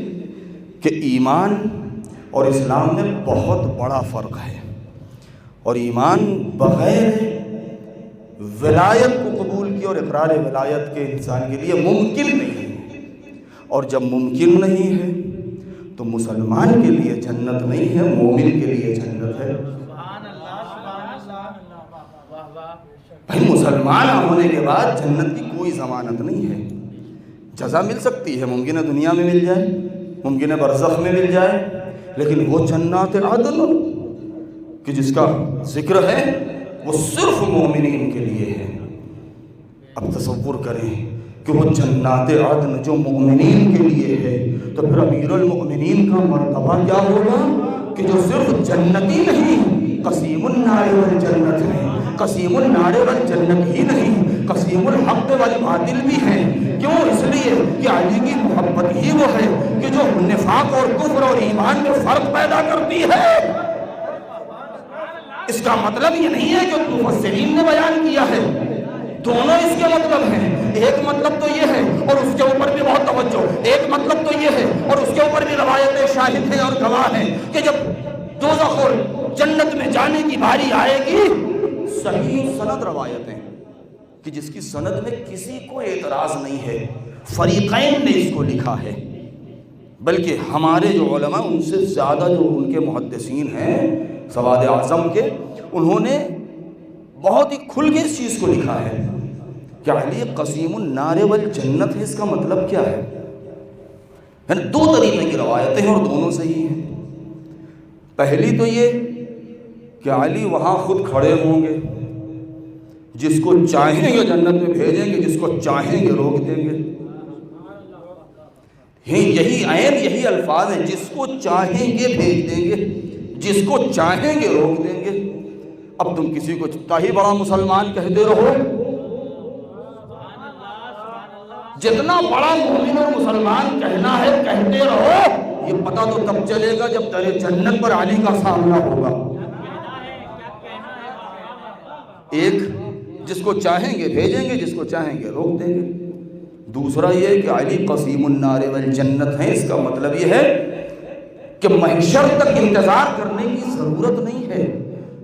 [SPEAKER 2] کہ ایمان اور اسلام میں بہت بڑا فرق ہے، اور ایمان بغیر ولایت کو قبول کی اور اقرار ولایت کے انسان کے لیے ممکن نہیں ہے، اور جب ممکن نہیں ہے تو مسلمان کے لیے جنت نہیں ہے، مومن کے لیے جنت ہے۔ بھائی مسلمان ہونے کے بعد جنت کی کوئی ضمانت نہیں ہے، جزا مل سکتی ہے، ممکن ہے دنیا میں مل جائے، ممکن ہے برزخ میں مل جائے، لیکن وہ جنات عدن کہ جس کا ذکر ہے وہ صرف مومنین کے لیے ہے۔ اب تصور کریں کہ وہ جنات عدن جو مومنین کے لیے ہے، تو پھر امیر المؤمنین کا مرتبہ کیا ہوگا کہ جو صرف جنتی نہیں، قسیم النار والجنت ہے، قسیم النار والجنت ہی نہیں، قسیم الحق والباطل بھی ہیں۔ کیوں؟ اس لیے کہ علی کی محبت ہی وہ ہے کہ جو نفاق اور کفر اور ایمان میں فرق پیدا کرتی ہے۔ اس کا مطلب یہ نہیں ہے کہ مفسرین نے بیان کیا ہے، دونوں اس کے مطلب ہیں۔ ایک مطلب تو یہ ہے، اور اس کے اوپر بھی بہت توجہ، ایک مطلب تو یہ ہے اور اس کے اوپر بھی روایتیں شاہد ہیں اور گواہ ہیں کہ جب دوزخ اور جنت میں جانے کی باری آئے گی، صحیح سند روایتیں کہ جس کی سند میں کسی کو اعتراض نہیں ہے، فریقین نے اس کو لکھا ہے، بلکہ ہمارے جو علماء ان سے زیادہ جو ان کے محدثین ہیں سواد اعظم کے، انہوں نے بہت ہی کھل کے اس چیز کو لکھا ہے کہ علی قسیم النار والجنت ہے۔ اس کا مطلب کیا ہے؟ یعنی دو طریقے کی روایتیں ہیں اور دونوں صحیح ہیں۔ پہلی تو یہ کہ علی وہاں خود کھڑے ہوں گے، جس کو چاہیں گے جنت میں بھیجیں گے، جس کو چاہیں گے روک دیں گے۔ یہی عین یہی الفاظ ہیں، جس کو چاہیں گے بھیج دیں گے، جس کو چاہیں گے روک دیں گے۔ اب تم کسی کو جتنا ہی بڑا مسلمان کہتے رہو، جتنا بڑا مومن اور مسلمان کہنا ہے کہتے رہو، یہ پتہ تو تب چلے گا جب تیرے جنت پر علی کا سامنا ہوگا۔ ایک جس کو چاہیں گے بھیجیں گے، جس کو چاہیں گے روک دیں گے۔ دوسرا یہ کہ علی قسیم النار والجنت ہے، اس کا مطلب یہ ہے کہ محشر تک انتظار کرنے کی ضرورت نہیں ہے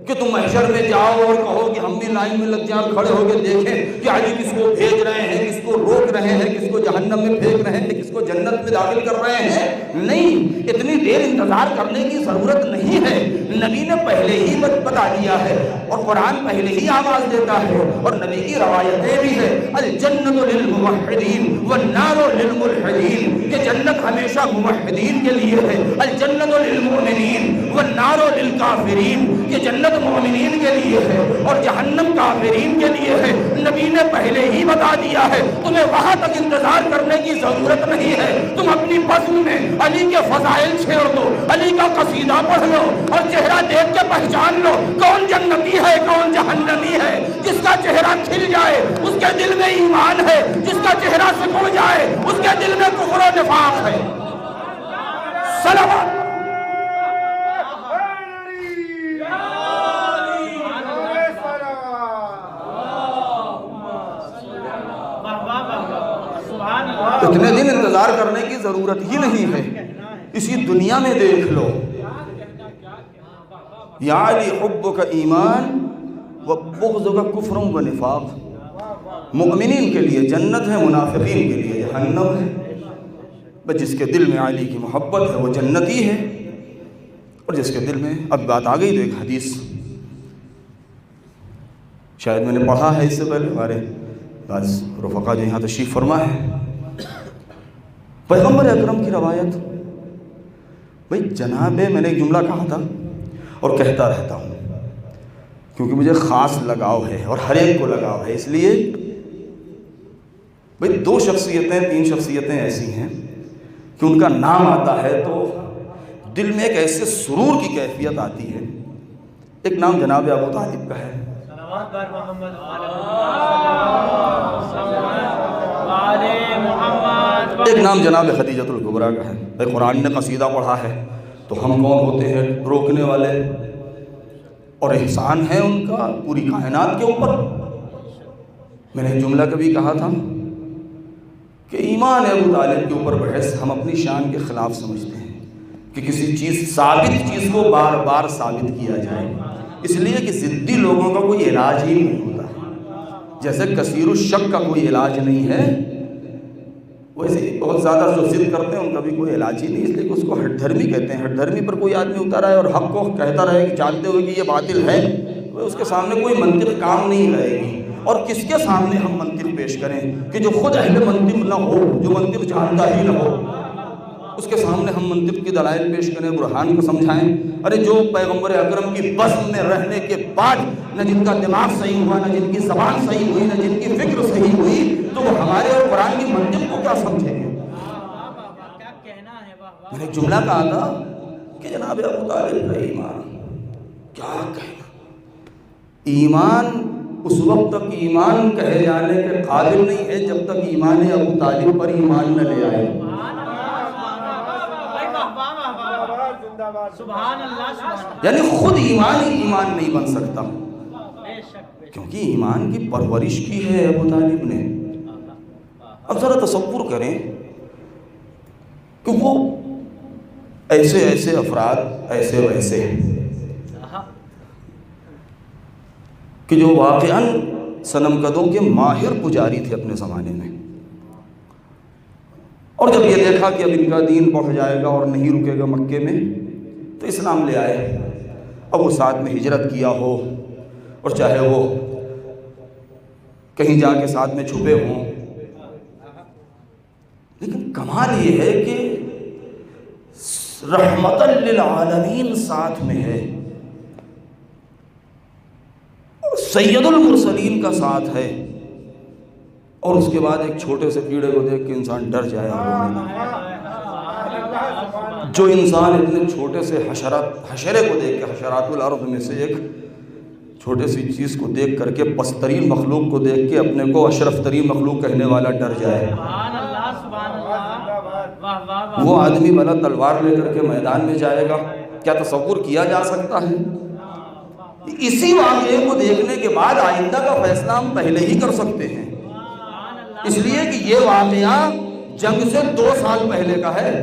[SPEAKER 2] کہ تم محشر میں جاؤ اور کہو کہ ہم بھی لائن میں لگ جائیں، کھڑے ہو کے دیکھیں کہ علی کس کو بھیج رہے ہیں، کس کو روک رہے ہیں، کس کو جہنم میں پھینک رہے ہیں، کس کو جنت میں داخل کر رہے ہیں۔ نہیں، اتنی دیر انتظار کرنے کی ضرورت نہیں ہے، نبی نے پہلے ہی بتا دیا ہے، اور قرآن پہلے ہی آواز دیتا ہے، اور نبی کی روایتیں بھی ہیں، الجنت للموحدین والنار للملحدین، کہ جنت ہمیشہ موحدین کے لیے ہے، الجنت للمؤمنین والنار للکافرین، کہ جنت مومنین کے لیے ہے اور جہنم کافرین کے لیے ہے۔ نبی نے پہلے ہی بتا دیا ہے، تمہیں وہاں تک انتظار کرنے کی ضرورت نہیں ہے۔ تم اپنی بزم میں علی کے فضائل چھیڑ دو، علی کا قصیدہ پڑھ لو اور چہرہ دیکھ کے پہچان لو کون جنتی ہے کون جہنمی ہے۔ جس کا چہرہ کھل جائے اس کے دل میں ایمان ہے، جس کا چہرہ سکڑ جائے اس کے دل میں کفر و نفاق ہے۔ صلوات اتنے دن انتظار کرنے کی ضرورت ہی نہیں ہے، اسی دنیا میں دیکھ لو۔ یا علی حبک ایمان و بغضک کفر و نفاق، مؤمنین کے لیے جنت ہے، منافقین کے لیے جہنم ہے۔ بس جس کے دل میں علی کی محبت ہے وہ جنتی ہے، اور جس کے دل میں، اب بات آ گئی تو ایک حدیث شاید میں نے پڑھا ہے اس سے پہلے، ہمارے بعض رفقا جو یہاں تشریف فرما ہے، پیغمبر اکرم کی روایت۔ بھائی جناب میں نے ایک جملہ کہا تھا اور کہتا رہتا ہوں کیونکہ مجھے خاص لگاؤ ہے اور ہر ایک کو لگاؤ ہے، اس لیے بھائی دو شخصیتیں تین شخصیتیں ایسی ہیں کہ ان کا نام آتا ہے تو دل میں ایک ایسے سرور کی کیفیت آتی ہے۔ ایک نام جناب ابو طالب کا ہے، ایک نام جناب خدیجۃ الکبریٰ کا ہے۔ بھائی قرآن نے قصیدہ پڑھا ہے تو ہم کون ہوتے ہیں روکنے والے؟ اور احسان ہے ان کا پوری کائنات کے اوپر۔ میں نے ایک جملہ کبھی کہا تھا کہ ایمان ابو طالب کے اوپر بحث ہم اپنی شان کے خلاف سمجھتے ہیں کہ کسی ثابت چیز کو بار بار ثابت کیا جائے، اس لیے کہ ضدی لوگوں کا کوئی علاج ہی نہیں ہوتا ہے۔ جیسے کثیر الشک کا کوئی علاج نہیں ہے، ویسے بہت زیادہ جو ضد کرتے ہیں ان کا بھی کوئی علاج ہی نہیں، اس لیے کہ اس کو ہٹ دھرمی کہتے ہیں۔ ہٹ دھرمی پر کوئی آدمی اترا ہے اور حق کو کہتا رہے کہ جانتے ہوئے کہ یہ باطل ہے، اس کے سامنے کوئی منطق کام نہیں رہے گی۔ اور کس کے سامنے ہم منطق پیش کریں کہ جو خود اہل منطق نہ ہو، جو منطق جانتا ہی نہ ہو، اس کے سامنے ہم منطق کی دلائل پیش کریں، برہان کو سمجھائیں؟ ارے جو پیغمبر اکرم کی بزم میں رہنے کے بعد نہ جن کا دماغ صحیح ہوا، نہ جن کی زبان صحیح ہوئی، نہ جن کی فکر صحیح ہوئی، تو وہ ہمارے اور قرآن کی منطق کو کیا سمجھیں گے؟ میں نے ایک جملہ کہا تھا کہ جناب ابو طالب کا ایمان کیا کہنا، ایمان اس وقت تک ایمان کہے جانے کے قابل نہیں ہے جب تک ایمان ابو طالب پر ایمان نہ لے آئے۔ یعنی خود ایمان ہی ایمان نہیں بن سکتا، کیونکہ ایمان کی پرورش کی ہے ابو طالب نے۔ اب ذرا تصور کریں کہ وہ ایسے افراد، ایسے ویسے کہ جو واقعاً صنم قدوں کے ماہر پجاری تھے اپنے زمانے میں، اور جب یہ دیکھا کہ اب ان کا دین بڑھ جائے گا اور نہیں رکے گا مکے میں، تو اسلام لے آئے۔ اب وہ ساتھ میں ہجرت کیا ہو، اور چاہے وہ کہیں جا کے ساتھ میں چھپے ہوں، لیکن کمال یہ ہے کہ رحمت للعالمین ساتھ میں ہے، سید المرسلین کا ساتھ ہے، اور اس کے بعد ایک چھوٹے سے کیڑے کو دیکھ کے انسان ڈر جائے۔ جو انسان اتنے چھوٹے سے حشرے کو دیکھ کے، حشرات الارض میں سے ایک چھوٹے سی چیز کو دیکھ کر کے، پسترین مخلوق کو دیکھ کے اپنے کو اشرف ترین مخلوق کہنے والا ڈر جائے، وہ آدمی بھلا تلوار لے کر کے میدان میں جائے گا؟ کیا تصور کیا جا سکتا ہے؟ اسی واقعے کو دیکھنے کے بعد آئندہ کا فیصلہ ہم پہلے ہی کر سکتے ہیں، اس لیے کہ یہ واقعہ جنگ سے 2 سال پہلے کا ہے۔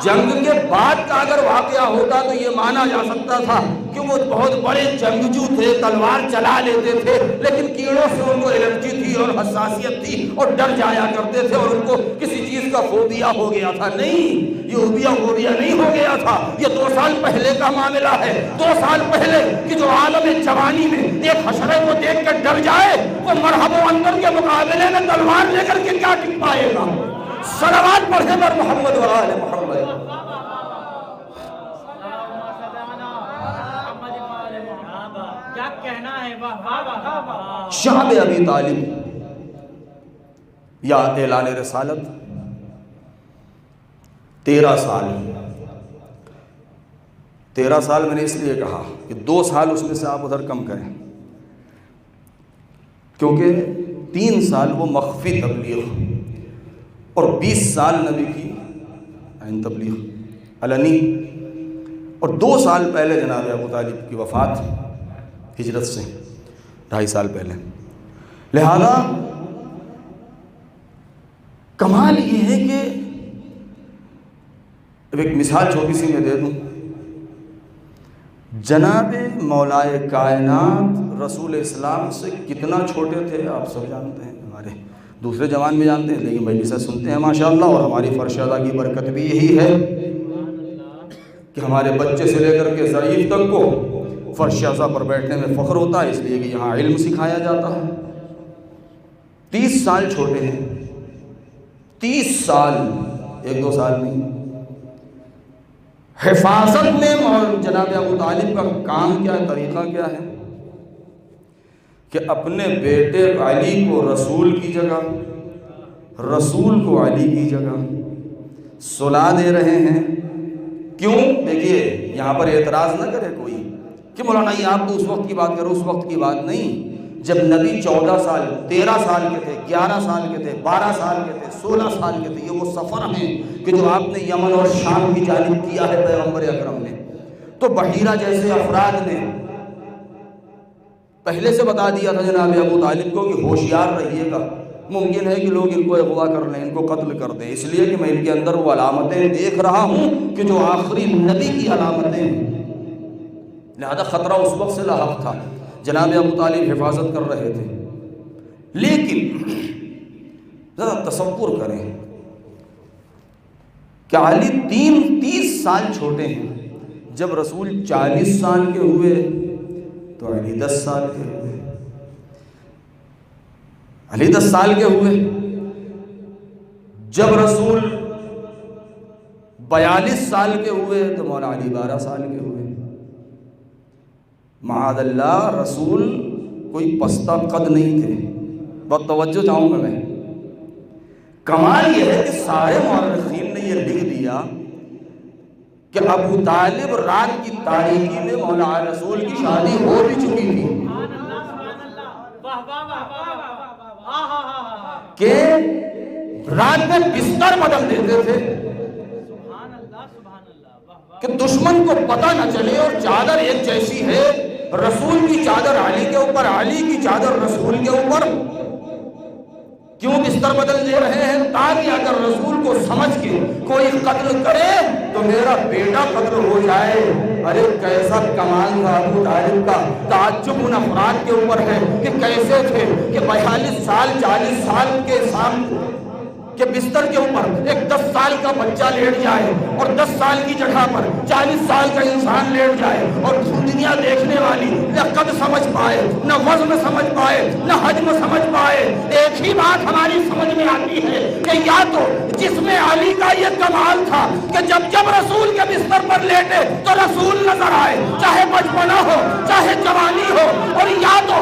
[SPEAKER 2] جنگ کے بعد کا اگر واقعہ ہوتا تو یہ مانا جا سکتا تھا کہ وہ بہت بڑے جنگجو تھے، تلوار چلا لیتے تھے، لیکن کیڑوں سے ان کو الرجی تھی اور حساسیت تھی اور ڈر جایا کرتے تھے، اور ان کو کسی چیز کا فوبیا ہو گیا تھا۔ نہیں، یہ فوبیا نہیں ہو گیا تھا، یہ 2 سال پہلے کا معاملہ ہے۔ 2 سال پہلے کہ جو عالم جوانی میں ایک حشرے کو دیکھ کر ڈر جائے، وہ مرحب و اندر کے مقابلے میں تلوار لے کر کے کیا ٹک پائے گا؟ صلوات پڑھے بر محمد و آل محمد۔ شعب ابی طالب یا اعلان رسالت 13 سال 13 سال میں نے اس لیے کہا کہ 2 سال اس میں سے آپ ادھر کم کریں، کیونکہ 3 سال وہ مخفی تبلیغ اور 20 سال نبی کی عین تبلیغ علنی، اور 2 سال پہلے جناب ابو طالب کی وفات ہجرت سے 2.5 سال پہلے۔ لہذا کمال یہ ہے کہ ایک مثال چھوٹی سی میں دے دوں، جناب مولائے کائنات رسول اسلام سے کتنا چھوٹے تھے آپ سب جانتے ہیں، ہمارے دوسرے زبان میں جانتے ہیں، لیکن مجلسیں سنتے ہیں ماشاءاللہ، اور ہماری فرشادہ کی برکت بھی یہی ہے کہ ہمارے بچے سے لے کر کے ضعیف تک کو فرشازہ پر بیٹھنے میں فخر ہوتا ہے، اس لیے کہ یہاں علم سکھایا جاتا ہے۔ 30 سال چھوٹے ہیں، 30 سال، 1-2 سال نہیں۔ حفاظت میں جناب ابو طالب کا کام کیا ہے، طریقہ کیا ہے کہ اپنے بیٹے علی کو رسول کی جگہ، رسول کو علی کی جگہ سلا دے رہے ہیں۔ کیوں؟ دیکھیے یہاں پر اعتراض نہ کرے کوئی کہ مولانا یہ آپ تو اس وقت کی بات کرو، اس وقت کی بات نہیں۔ جب نبی 14 سال 13 سال کے تھے، 11 سال کے تھے، 12 سال کے تھے، 16 سال کے تھے، یہ وہ سفر ہیں کہ جو آپ نے یمن اور شام کی جانب کیا ہے پیغمبر اکرم نے، تو بحیرہ جیسے افراد نے پہلے سے بتا دیا تھا جناب ابو طالب کو کہ ہوشیار رہیے گا، ممکن ہے کہ لوگ ان کو اغوا کر لیں، ان کو قتل کر دیں، اس لیے کہ میں ان کے اندر وہ علامتیں دیکھ رہا ہوں کہ جو آخری نبی کی علامتیں ہیں، لہذا خطرہ اس وقت سے لاحق تھا۔ جناب ابو طالب حفاظت کر رہے تھے، لیکن ذرا تصور کریں کہ علی 30 سال چھوٹے ہیں، جب رسول 40 سال کے ہوئے تو علی 10 سال کے ہوئے، علی 10 سال کے ہوئے، جب رسول 42 سال کے ہوئے تو مولا علی 12 سال کے ہوئے۔ معاذ اللہ، رسول کوئی پستہ قد نہیں تھے۔ بہت توجہ چاہوں گا میں، کمال یہ ہے کہ سارے مورخین نے یہ لکھ دیا کہ ابو طالب رات کی تاریکی میں مولا رسول کی شادی ہو بھی چکی تھی، کہ رات میں بستر بدل دیتے تھے کہ دشمن کو پتہ نہ چلے، اور چادر ایک جیسی ہے، رسول کی چادر علی کے اوپر، علی کی چادر رسول کے اوپر۔ کیوں بستر بدل دے رہے ہیں؟ تاکہ اگر رسول کو سمجھ کے کوئی قتل کرے تو میرا بیٹا قتل ہو جائے۔ ارے کیسا کمال تھا ابو طالب کا! تعجب ان افراد کے اوپر ہے کہ کیسے تھے کہ 42 سال 40 سال کے سامنے کہ بستر کے اوپر ایک 10 سال کا بچہ لیٹ جائے، اور 10 سال کی جگہ پر 40 سال کا انسان لیٹ جائے، اور دنیا دیکھنے والی نہ قد سمجھ پائے، نہ وزن سمجھ پائے، نہ حجم سمجھ پائے۔ ایک ہی بات ہماری سمجھ میں آتی ہے کہ یا تو جس میں علی کا یہ کمال تھا کہ جب رسول کے بستر پر لیٹے تو رسول نظر آئے، چاہے بچپنا ہو چاہے جوانی ہو، اور یا تو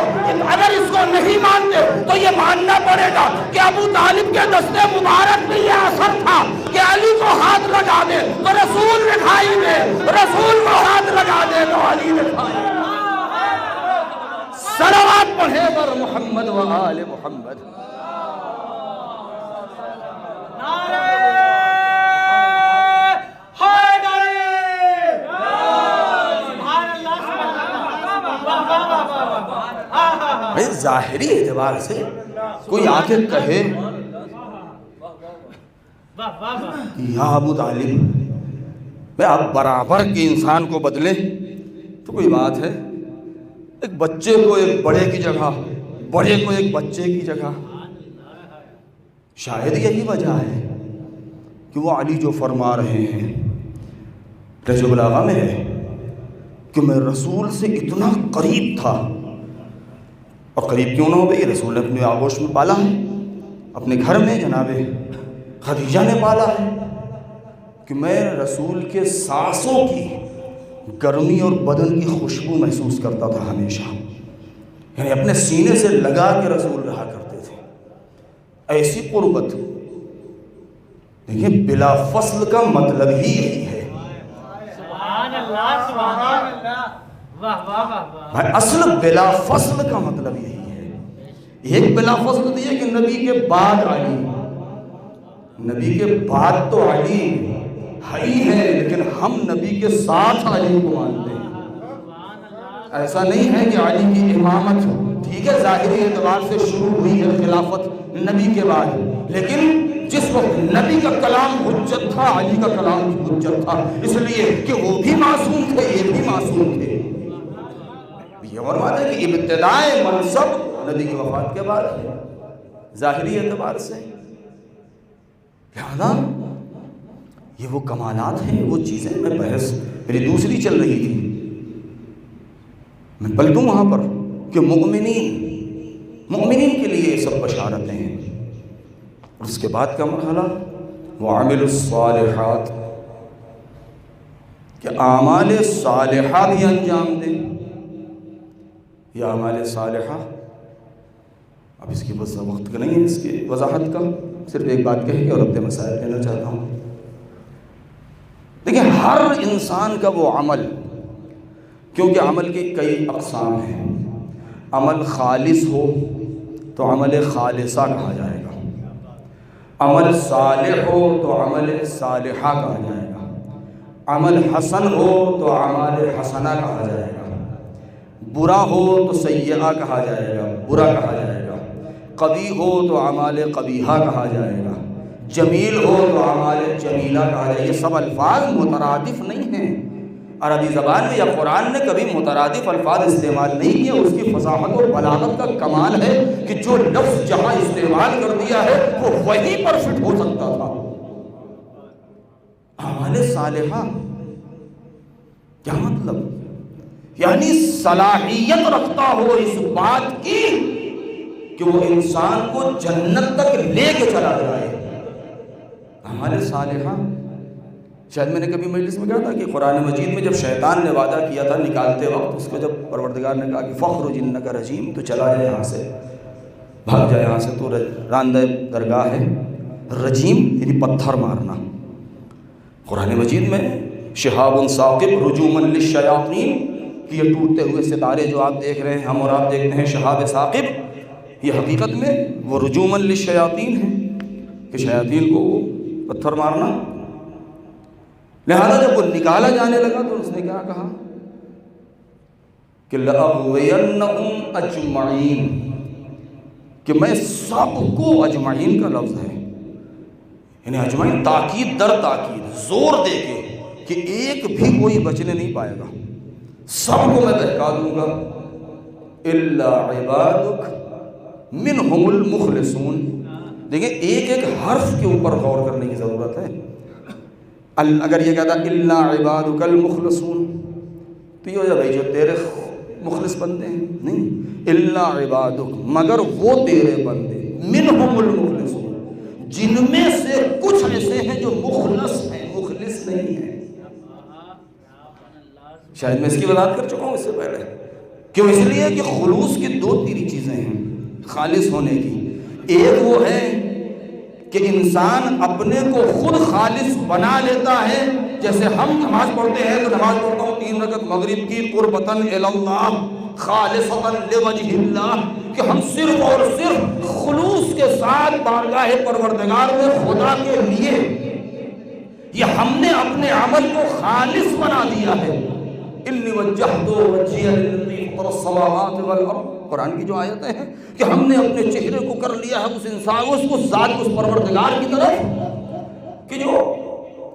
[SPEAKER 2] اگر اس کو نہیں مانتے تو یہ ماننا پڑے گا کہ ابو طالب کے دستے مبارک میں یہ اثر تھا کہ علی کو ہاتھ لگا دے تو رسول دکھائی دے، رسول کو ہاتھ لگا دے تو علی دکھائی دے۔ صلوات پڑھے بر محمد و آل محمد۔ ظاہری اعتبار سے کوئی آ کے کہے یا ابو طالب میں آپ برابر کے انسان کو بدلیں تو کوئی بات ہے، ایک بچے کو ایک بڑے کی جگہ، بڑے کو ایک بچے کی جگہ، شاید یہی وجہ ہے کہ وہ علی جو فرما رہے ہیں نہج البلاغہ میں ہے کہ میں رسول سے اتنا قریب تھا، اور قریب کیوں نہ ہو بھئی، رسول نے اپنے آغوش میں پالا ہے، اپنے گھر میں جناب خدیجہ نے پالا ہے، کہ میں رسول کے سانسوں کی گرمی اور بدن کی خوشبو محسوس کرتا تھا ہمیشہ، یعنی اپنے سینے سے لگا کے رسول رہا کرتے تھے۔ ایسی قربت دیکھیں، بلا فصل کا مطلب ہی یہی ہے۔
[SPEAKER 3] سبحان اللہ، سبحان اللہ، واہ واہ واہ۔
[SPEAKER 2] اصل بلا فصل کا مطلب یہی ہے۔ ایک بلا فصل تو یہ کہ نبی کے بعد علی، نبی کے بعد تو علی ہی ہے، لیکن ہم نبی کے ساتھ علی کو مانتے ہیں۔ ایسا نہیں ہے کہ علی کی امامت ٹھیک ہے ظاہری اعتبار سے شروع ہوئی ہے خلافت نبی کے بعد، لیکن جس وقت نبی کا کلام حجت تھا، علی کا کلام بھی حجت تھا، اس لیے کہ وہ بھی معصوم تھے، یہ بھی معصوم تھے۔ یہ اور بات ہے کہ ابتدائے منصب نبی کی وفات کے بعد ہے ظاہری اعتبار سے، لہذا یہ وہ کمالات ہیں، وہ چیزیں۔ میں بحث میری دوسری چل رہی تھی، میں پلٹوں وہاں پر کہ مومنین کے لیے یہ سب بشارتیں ہیں، اور اس کے بعد کا مرحلہ وَعَمِلُوا الصَّالِحَاتِ، کہ اعمال صالحہ بھی انجام دیں۔ یہ اعمال صالحہ، اب اس کی وقت کا نہیں ہے اس کی وضاحت کا، صرف ایک بات کہہ کے اور اپنے مسائل لینا چاہتا ہوں۔ دیکھیں، ہر انسان کا وہ عمل، کیونکہ عمل کی کئی اقسام ہیں، عمل خالص ہو تو عمل خالصہ کہا جائے گا، عمل صالح ہو تو عمل صالحہ کہا جائے گا، عمل حسن ہو تو اعمال حسنہ کہا جائے گا، برا ہو تو سیئہ کہا جائے گا، برا کہا جائے گا، قبیح ہو تو اعمال قبیحہ کہا جائے گا، جمیل ہو تو اعمال جمیلہ کہا جائے گا۔ یہ سب الفاظ مترادف نہیں ہیں، عربی زبان میں یا قرآن نے کبھی مترادف الفاظ استعمال نہیں کیے۔ اس کی فصاحت اور بلاغت کا کمال ہے کہ جو لفظ جہاں استعمال کر دیا ہے وہ وہیں پر فٹ ہو سکتا تھا۔ اعمال صالحہ کیا مطلب؟ یعنی صلاحیت رکھتا ہو اس بات کی کہ وہ انسان کو جنت تک لے کے چلا جائے۔ اعمال صالحہ، شاید میں نے کبھی مجلس میں کہا تھا کہ قرآن مجید میں جب شیطان نے وعدہ کیا تھا نکالتے وقت، اس کو جب پروردگار نے کہا کہ فخرج انک رجیم، تو چلا جائے یہاں سے، بھاگ جائے یہاں سے، تو راندہ درگاہ ہے۔ رجیم یعنی پتھر مارنا۔ قرآن مجید میں شہاب ثاقب رجوما للشیاطین، کہ یہ ٹوٹتے ہوئے ستارے جو آپ دیکھ رہے ہیں، ہم اور آپ دیکھتے ہیں شہاب ثاقب، یہ حقیقت میں وہ رجوما للشیاطین ہیں کہ شیاطین کو پتھر مارنا۔ لہذا جب وہ نکالا جانے لگا تو اس نے کیا کہا کہ لَأَغْوِيَنَّهُمْ أَجْمَعِينَ، کہ میں سب کو، اجمعین کا لفظ ہے یعنی اجمعین تاکید در تاکید، زور دے کے کہ ایک بھی کوئی بچنے نہیں پائے گا، سب کو میں بہکا دوں گا، إِلَّا عِبَادُكَ مِنْهُمُ الْمُخْلِصُونَ۔ دیکھیں ایک ایک حرف کے اوپر غور کرنے کی ضرورت ہے۔ اگر یہ کہتا الا عبادک المخلصون تو یہ ہو جائے بھائی جو تیرے مخلص بندے ہیں، نہیں، الا عبادک، مگر وہ تیرے بندے، منہم المخلصون، جن میں سے کچھ ایسے ہیں جو مخلص ہیں، مخلص نہیں ہیں۔ شاید میں اس کی وضاحت کر چکا ہوں اس سے پہلے، کیوں؟ اس لیے کہ خلوص کی دو تیری چیزیں ہیں خالص ہونے کی۔ ایک وہ ہے کہ انسان اپنے کو خود خالص بنا لیتا ہے، جیسے ہم نماز پڑھتے ہیں تو نماز پڑھتا ہوں 3 رکعت مغرب کی قربتاً الی اللہ خالصتاً لوجہ اللہ، کہ ہم صرف اور صرف خلوص کے ساتھ بارگاہ پروردگار میں خدا کے لیے، یہ ہم نے اپنے عمل کو خالص بنا دیا ہے۔ انی وجہت وجہی للذی فطر السماوات والارض، قرآن کی جو آیتیں ہیں کہ ہم نے اپنے چہرے کو کر لیا ہے اس انسان، اس ذات، اس پروردگار کی طرف کہ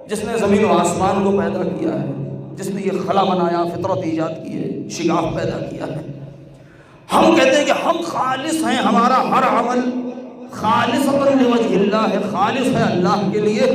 [SPEAKER 2] جس نے زمین و آسمان کو پیدا کیا ہے، جس نے یہ خلا بنایا، فطرت ایجاد کی ہے، شگاف پیدا کیا ہے۔ ہم کہتے ہیں کہ ہم خالص ہیں، ہمارا ہر عمل خالصۃ لوجہ اللہ ہے، خالص ہے اللہ کے لیے۔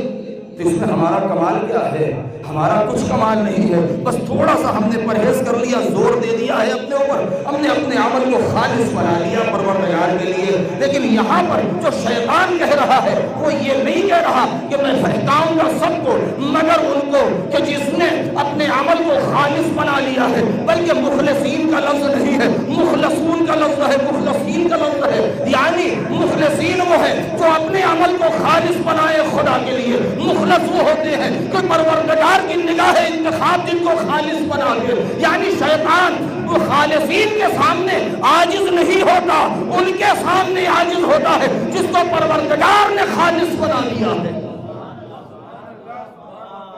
[SPEAKER 2] تو اس میں ہمارا کمال کیا ہے؟ ہمارا کچھ کمال نہیں ہے، بس تھوڑا سا ہم نے پرہیز کر لیا، زور دے دیا ہے اپنے اوپر، ہم نے اپنے عمل کو خالص بنا لیا پروردگار کے لیے۔ لیکن یہاں پر جو شیطان کہہ رہا ہے وہ یہ نہیں کہہ رہا کہ میں بہکاؤں گا سب کو، مگر ان کو کہ جس نے اپنے عمل کو خالص بنا لیا ہے، بلکہ مخلصین کا لفظ نہیں ہے، مخلصون کا لفظ ہے، مخلصین کا لفظ ہے، یعنی مخلصین وہ ہے جو اپنے عمل کو خالص بنائے خدا کے لیے، مخلص وہ ہوتے ہیں کہ پروردگار کی نگاہ انتخاب جن کو خالص بنا دے۔ یعنی شیطان وہ خالصین کے سامنے عاجز نہیں ہوتا، ان کے سامنے عاجز ہوتا ہے جس کو پروردگار نے خالص بنا دیا ہے،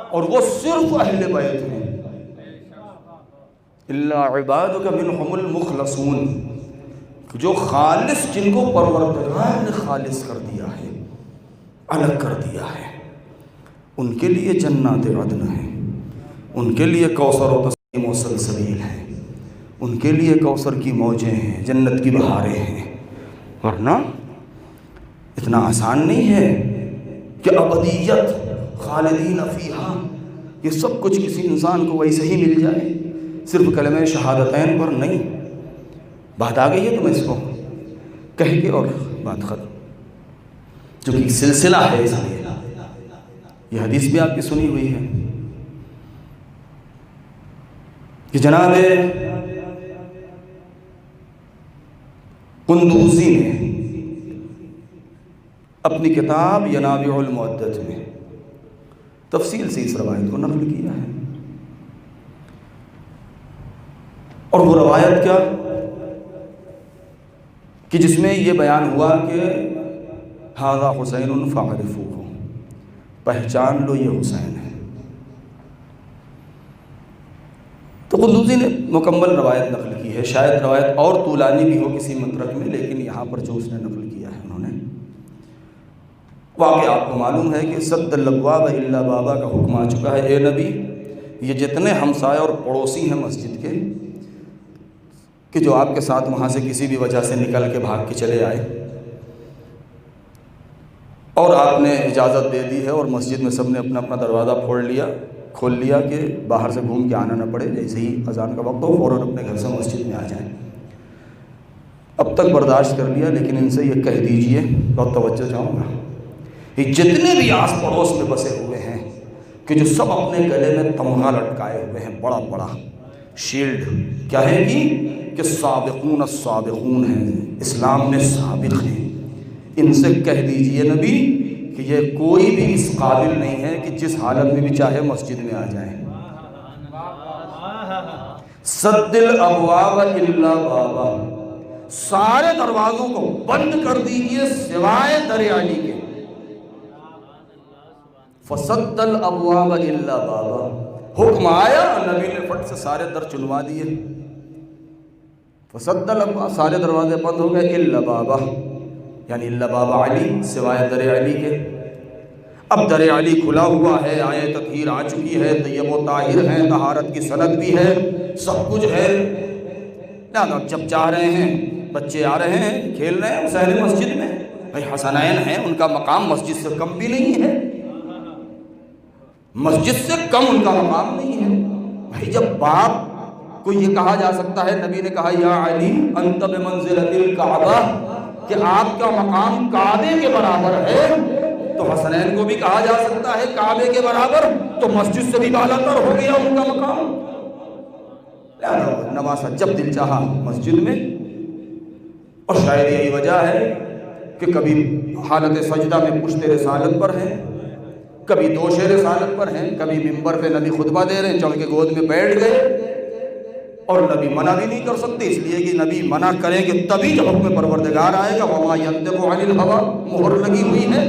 [SPEAKER 2] اور وہ صرف اہل بیت ہیں۔ الا عبادک منہم المخلصون، جو خالص، جن کو پروردگار نے خالص کر دیا ہے، الگ کر دیا ہے، ان کے لیے جنات عدن ہے، ان کے لیے کوثر و تسنیم و سلسبیل ہے، ان کے لیے کوثر کی موجیں ہیں، جنت کی بہاریں ہیں۔ ورنہ اتنا آسان نہیں ہے کہ ابدیت خالدین فیہا، یہ سب کچھ کسی انسان کو ویسے ہی مل جائے صرف کلمہ شہادتین پر نہیں۔ بات آ گئی ہے تو میں اس کو کہہ کے اور بات ختم، جو کہ سلسلہ ہے، اس لیے یہ حدیث بھی آپ کی سنی ہوئی ہے کہ جناب قندوزی نے اپنی کتاب ینابع المعدت میں تفصیل سے اس روایت کو نقل کیا ہے، اور وہ روایت کیا کہ جس میں یہ بیان ہوا کہ ھذا حسین فاعرفوہ، پہچان لو یہ حسین ہے۔ تو قندوزی نے مکمل روایت نقل کی ہے، شاید روایت اور طولانی بھی ہو کسی مترک میں، لیکن یہاں پر جو اس نے نقل کیا ہے انہوں نے واقعہ آپ کو معلوم ہے کہ سد الابواب الا بابا کا حکم آ چکا ہے۔ اے نبی، یہ جتنے ہمسائے اور پڑوسی ہیں مسجد کے کہ جو آپ کے ساتھ وہاں سے کسی بھی وجہ سے نکل کے بھاگ کے چلے آئے اور آپ نے اجازت دے دی ہے اور مسجد میں سب نے اپنا اپنا دروازہ کھول لیا کہ باہر سے گھوم کے آنا نہ پڑے، جیسے ہی اذان کا وقت ہو فوراً اپنے گھر سے مسجد میں آ جائیں۔ اب تک برداشت کر لیا، لیکن ان سے یہ کہہ دیجئے، بہت توجہ چاہوں گا، یہ جتنے بھی آس پڑوس میں بسے ہوئے ہیں کہ جو سب اپنے گلے میں تمغہ لٹکائے ہوئے ہیں، بڑا بڑا شیلڈ، کیا ہے کہ سابقون السابقون ہیں، اسلام میں سابق ہیں، ان سے کہہ دیجئے نبی کہ یہ کوئی بھی اس قابل نہیں ہے کہ جس حالت میں بھی چاہے مسجد میں آ جائیں۔ سد الابواب الا بابا، سارے دروازوں کو بند کر دیجئے سوائے در علی کے۔ فسد الابواب الا بابا، حکم آیا، نبی نے فٹ سے سارے در چنوا دیے۔ فسد الابواب، سارے دروازے بند ہو گئے، الا بابا یعنی الا بابا علی، سوائے در علی کے۔ اب در علی کھلا ہوا ہے، آیت تطہیر آ چکی ہے، طیب و طاہر ہیں، طہارت کی سند بھی ہے، سب کچھ ہے۔ جب چاہ رہے ہیں بچے آ رہے ہیں، کھیل رہے ہیں حسین مسجد میں، بھائی حسنین ہیں، ان کا مقام مسجد سے کم بھی نہیں ہے، مسجد سے کم ان کا مقام نہیں ہے۔ بھائی جب باپ کو یہ کہا جا سکتا ہے، نبی نے کہا یا علی انت بمنزلۃ الکعبہ، کہ آپ کا مقام کعبے کے برابر ہے، تو حسنین کو بھی کہا جا سکتا ہے کعبے کے برابر، تو مسجد سے بھی بالا تر ہو گیا ان کا مقام۔ نواسا جب دل چاہا مسجد میں، اور شاید یہی وجہ ہے کہ کبھی حالت سجدہ میں پشت رسالت پر ہیں، کبھی دوش رسالت پر ہیں، کبھی منبر پہ نبی خطبہ دے رہے ہیں، چڑھ کے گود میں بیٹھ گئے، اور نبی منع بھی نہیں کر سکتے، اس لیے کہ نبی منع کریں گے تبھی جب حکم پروردگار آئے گا، وما ينطق عن الهوى، مہر لگی ہوئی ہے،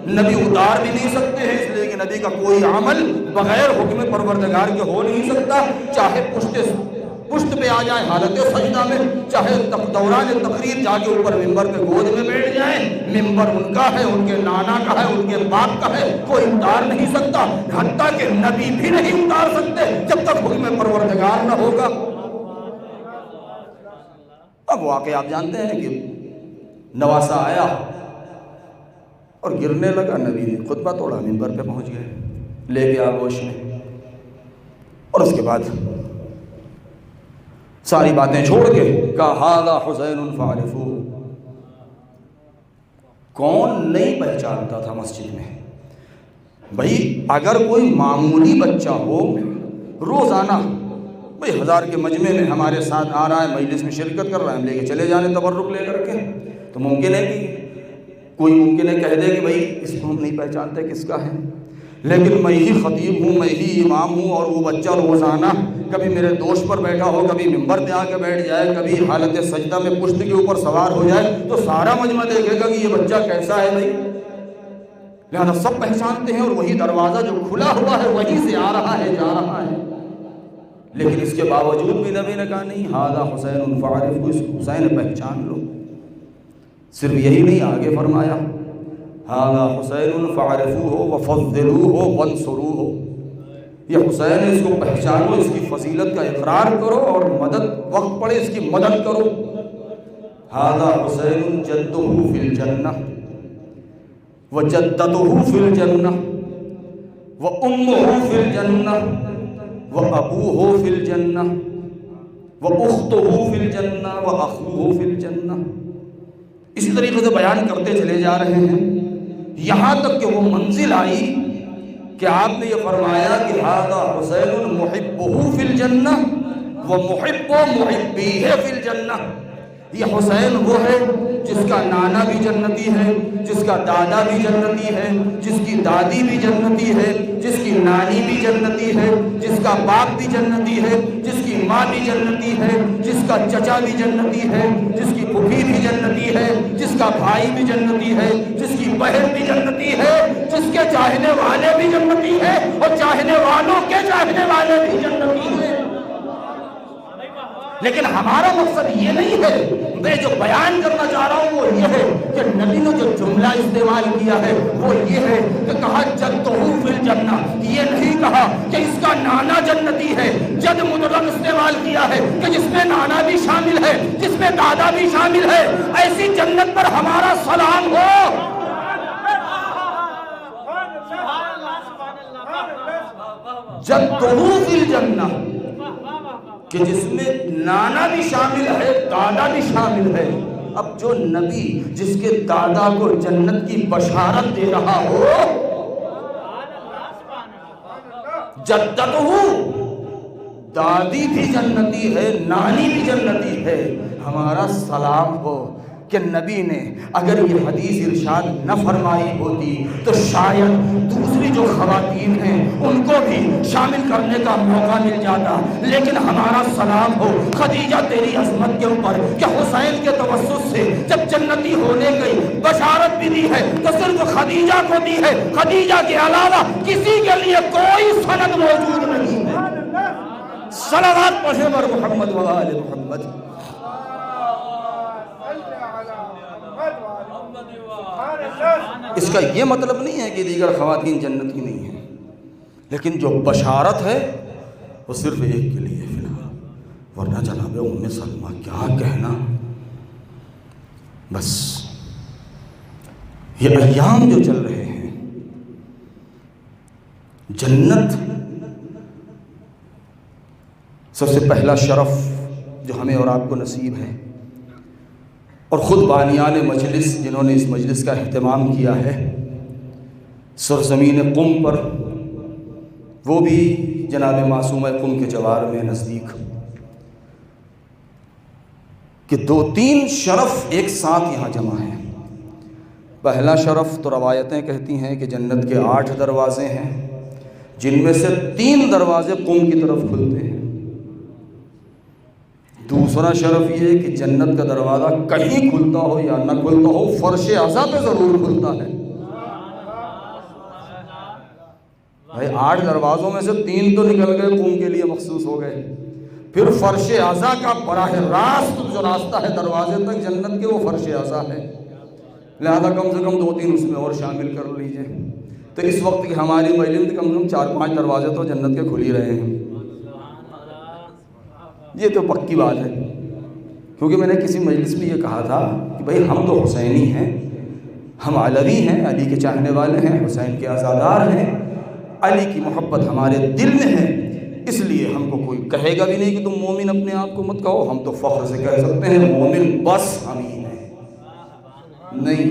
[SPEAKER 2] نبی اتار بھی نہیں سکتے ہیں، اس لیے کہ نبی کا کوئی عمل بغیر حکم پروردگار کے ہو نہیں سکتا، چاہے پشت پہ آ جائیں حالت سجدہ میں، چاہے دوران تقریر جا کے اوپر ممبر پہ گود میں بیٹھ جائیں، ممبر ان کا ہے، ان کے نانا کا ہے، ان کے باپ کا ہے، کوئی اتار نہیں سکتا، حتیٰ کہ نبی بھی نہیں اتار سکتے جب تک حکم پروردگار نہ ہوگا۔ اب واقعہ آپ جانتے ہیں کہ نواسا آیا اور گرنے لگا، نبی نے خطبہ توڑا، منبر پہ پہنچ گئے، لے گیا آگوش میں، اور اس کے بعد ساری باتیں چھوڑ کے کہا ھذا حسین فاعرفوہ۔ کون نہیں پہچانتا تھا مسجد میں؟ بھائی اگر کوئی معمولی بچہ ہو، روزانہ بھئی 1000 کے مجمع میں ہمارے ساتھ آ رہا ہے، مجلس میں شرکت کر رہا ہے، ہم لے کے چلے جانے تبرک لے کر کے، تو ممکن ہے کہ کوئی ممکن ہے کہہ دے کہ بھئی اس کو ہم نہیں پہچانتے کس کا ہے، لیکن میں ہی خطیب ہوں، میں ہی امام ہوں، اور وہ بچہ روزانہ کبھی میرے دوست پر بیٹھا ہو، کبھی ممبر پہ آ کے بیٹھ جائے، کبھی حالت سجدہ میں پشت کے اوپر سوار ہو جائے، تو سارا مجمع دیکھے گا کہ یہ بچہ کیسا ہے بھائی، لہذا سب پہچانتے ہیں، اور وہی دروازہ جو کھلا ہوا ہے وہیں سے آ رہا ہے، جا رہا ہے، لیکن اس کے باوجود بھی نبی نے کہا نہیں، ھذا حسین فاعرفوہ، اس حسین پہچان لو۔ صرف یہی نہیں، آگے فرمایا ھذا حسین فاعرفوہ وفضلوہ وانصروہ، یہ حسین ہے، اس کو پہچانو، اس کی فضیلت کا اقرار کرو، اور مدد وقت پڑے اس کی مدد کرو۔ ھذا حسین جدہ فی الجنہ وجدتہ فی الجنہ وامہ فی الجنہ وابوہ فی الجنہ واختہ فی الجنہ واخوہ فی الجنہ۔ اسی طریقے سے بیان کرتے چلے جا رہے ہیں، یہاں تک کہ وہ منزل آئی کہ آپ نے یہ فرمایا کہ ھذا حسین محبہ فی الجنہ ومحب محبیہ فی الجنہ، یہ حسین وہ ہے جس کا نانا بھی جنتی ہے، جس کا دادا بھی جنتی ہے، جس کی دادی بھی جنتی ہے، جس کی نانی بھی جنتی ہے، جس کا باپ بھی جنتی ہے، جس کی ماں بھی جنتی ہے، جس کا چچا بھی جنتی ہے، جس کی پھوپھی بھی جنتی ہے، جس کا بھائی بھی جنتی ہے، جس کی بہن بھی جنتی ہے، جس کے چاہنے والے بھی جنتی ہے، اور چاہنے والوں کے چاہنے والے بھی جنتی ہیں۔ لیکن ہمارا مقصد یہ نہیں ہے. میں جو بیان کرنا چاہ رہا ہوں وہ یہ ہے کہ نبی نے جو جملہ استعمال کیا ہے وہ یہ ہے کہ کہا جدہ فی الجنہ. یہ نہیں کہا کہ اس کا نانا جنتی ہے. جد مطلق استعمال کیا ہے کہ جس میں نانا بھی شامل ہے، جس میں دادا بھی شامل ہے. ایسی جنت پر ہمارا سلام ہو. جدہ فی الجنہ کہ جس میں نانا بھی شامل ہے، دادا بھی شامل ہے. اب جو نبی جس کے دادا کو جنت کی بشارت دے رہا ہو، جدتہ دادی بھی جنتی ہے، نانی بھی جنتی ہے. ہمارا سلام ہو کہ نبی نے اگر یہ حدیث ارشاد نہ فرمائی ہوتی تو شاید دوسری جو خواتین ہیں ان کو بھی شامل کرنے کا موقع مل جاتا. لیکن ہمارا سلام ہو خدیجہ تیری عظمت کے اوپر کہ حسین کے توسط سے جب جنتی ہونے گئی بشارت بھی دی ہے تو صرف خدیجہ کو دی ہے. خدیجہ کے علاوہ کسی کے لیے کوئی سند موجود نہیں ہے. صلوات پڑھیں بر محمد و آل محمد. اس کا یہ مطلب نہیں ہے کہ دیگر خواتین جنت کی نہیں ہیں، لیکن جو بشارت ہے وہ صرف ایک کے لیے فی الحال. ورنہ جناب ام سلمہ کیا کہنا. بس یہ ایام جو چل رہے ہیں، جنت سب سے پہلا شرف جو ہمیں اور آپ کو نصیب ہے، اور خود بانیان مجلس جنہوں نے اس مجلس کا اہتمام کیا ہے سرزمین قم پر، وہ بھی جناب معصومہ قم کے جوار میں نزدیک، کہ 2-3 شرف ایک ساتھ یہاں جمع ہیں. پہلا شرف تو روایتیں کہتی ہیں کہ جنت کے 8 دروازے ہیں، جن میں سے 3 دروازے قم کی طرف کھلتے ہیں. دوسرا شرف یہ ہے کہ جنت کا دروازہ کہیں کھلتا ہو یا نہ کھلتا ہو، فرش اعظم پہ ضرور کھلتا ہے. بھائی 8 دروازوں میں سے 3 تو نکل گئے، قوم کے لیے مخصوص ہو گئے. پھر فرش اعظم کا براہ راست جو راستہ ہے دروازے تک جنت کے، وہ فرش اعظم ہے. لہذا کم سے کم 2-3 اس میں اور شامل کر لیجئے. تو اس وقت کی ہماری مجلس میں کم سے کم 4-5 دروازے تو جنت کے کھل ہی رہے ہیں. یہ تو پکی بات ہے، کیونکہ میں نے کسی مجلس میں یہ کہا تھا کہ بھئی ہم تو حسینی ہیں، ہم علوی ہیں، علی کے چاہنے والے ہیں، حسین کے عزادار ہیں، علی کی محبت ہمارے دل میں ہے. اس لیے ہم کو کوئی کہے گا بھی نہیں کہ تم مومن اپنے آپ کو مت کہو. ہم تو فخر سے کہہ سکتے ہیں مومن بس ہم ہی ہیں. نہیں،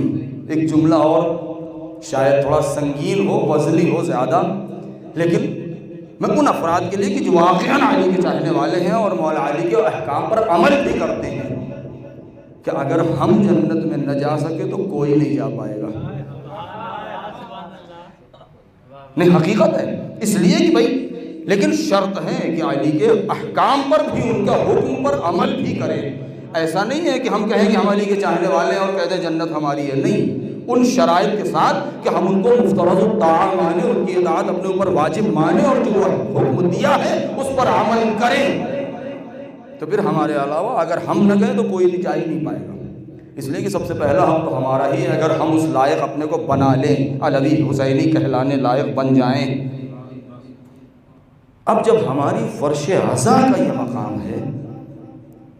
[SPEAKER 2] ایک جملہ اور شاید تھوڑا سنگین ہو، وزنی ہو زیادہ، لیکن میں ان افراد کے لیے کہ جو واقعاً علی کے چاہنے والے ہیں اور مولا علی کے احکام پر عمل بھی کرتے ہیں، کہ اگر ہم جنت میں نہ جا سکے تو کوئی نہیں جا پائے گا. نہیں، حقیقت ہے. اس لیے کہ بھائی لیکن شرط ہے کہ علی کے احکام پر بھی، ان کا حکم پر عمل بھی کریں. ایسا نہیں ہے کہ ہم کہیں کہ ہم علی کے چاہنے والے ہیں اور کہتے ہیں جنت ہماری ہے. نہیں، ان شرائط کے ساتھ کہ ہم ان کو مفترض الطاعہ مانیں، ان کی اطاعت اپنے اوپر واجب مانیں، اور جو حکم دیا ہے اس پر عمل کریں. تو پھر ہمارے علاوہ اگر ہم نہ گئے تو کوئی جا ہی نہیں پائے گا. اس لیے کہ سب سے پہلا حق تو ہمارا ہی ہے. اگر ہم اس لائق اپنے کو بنا لیں، علوی حسینی کہلانے لائق بن جائیں. اب جب ہماری فرش اعظم کا یہ مقام ہے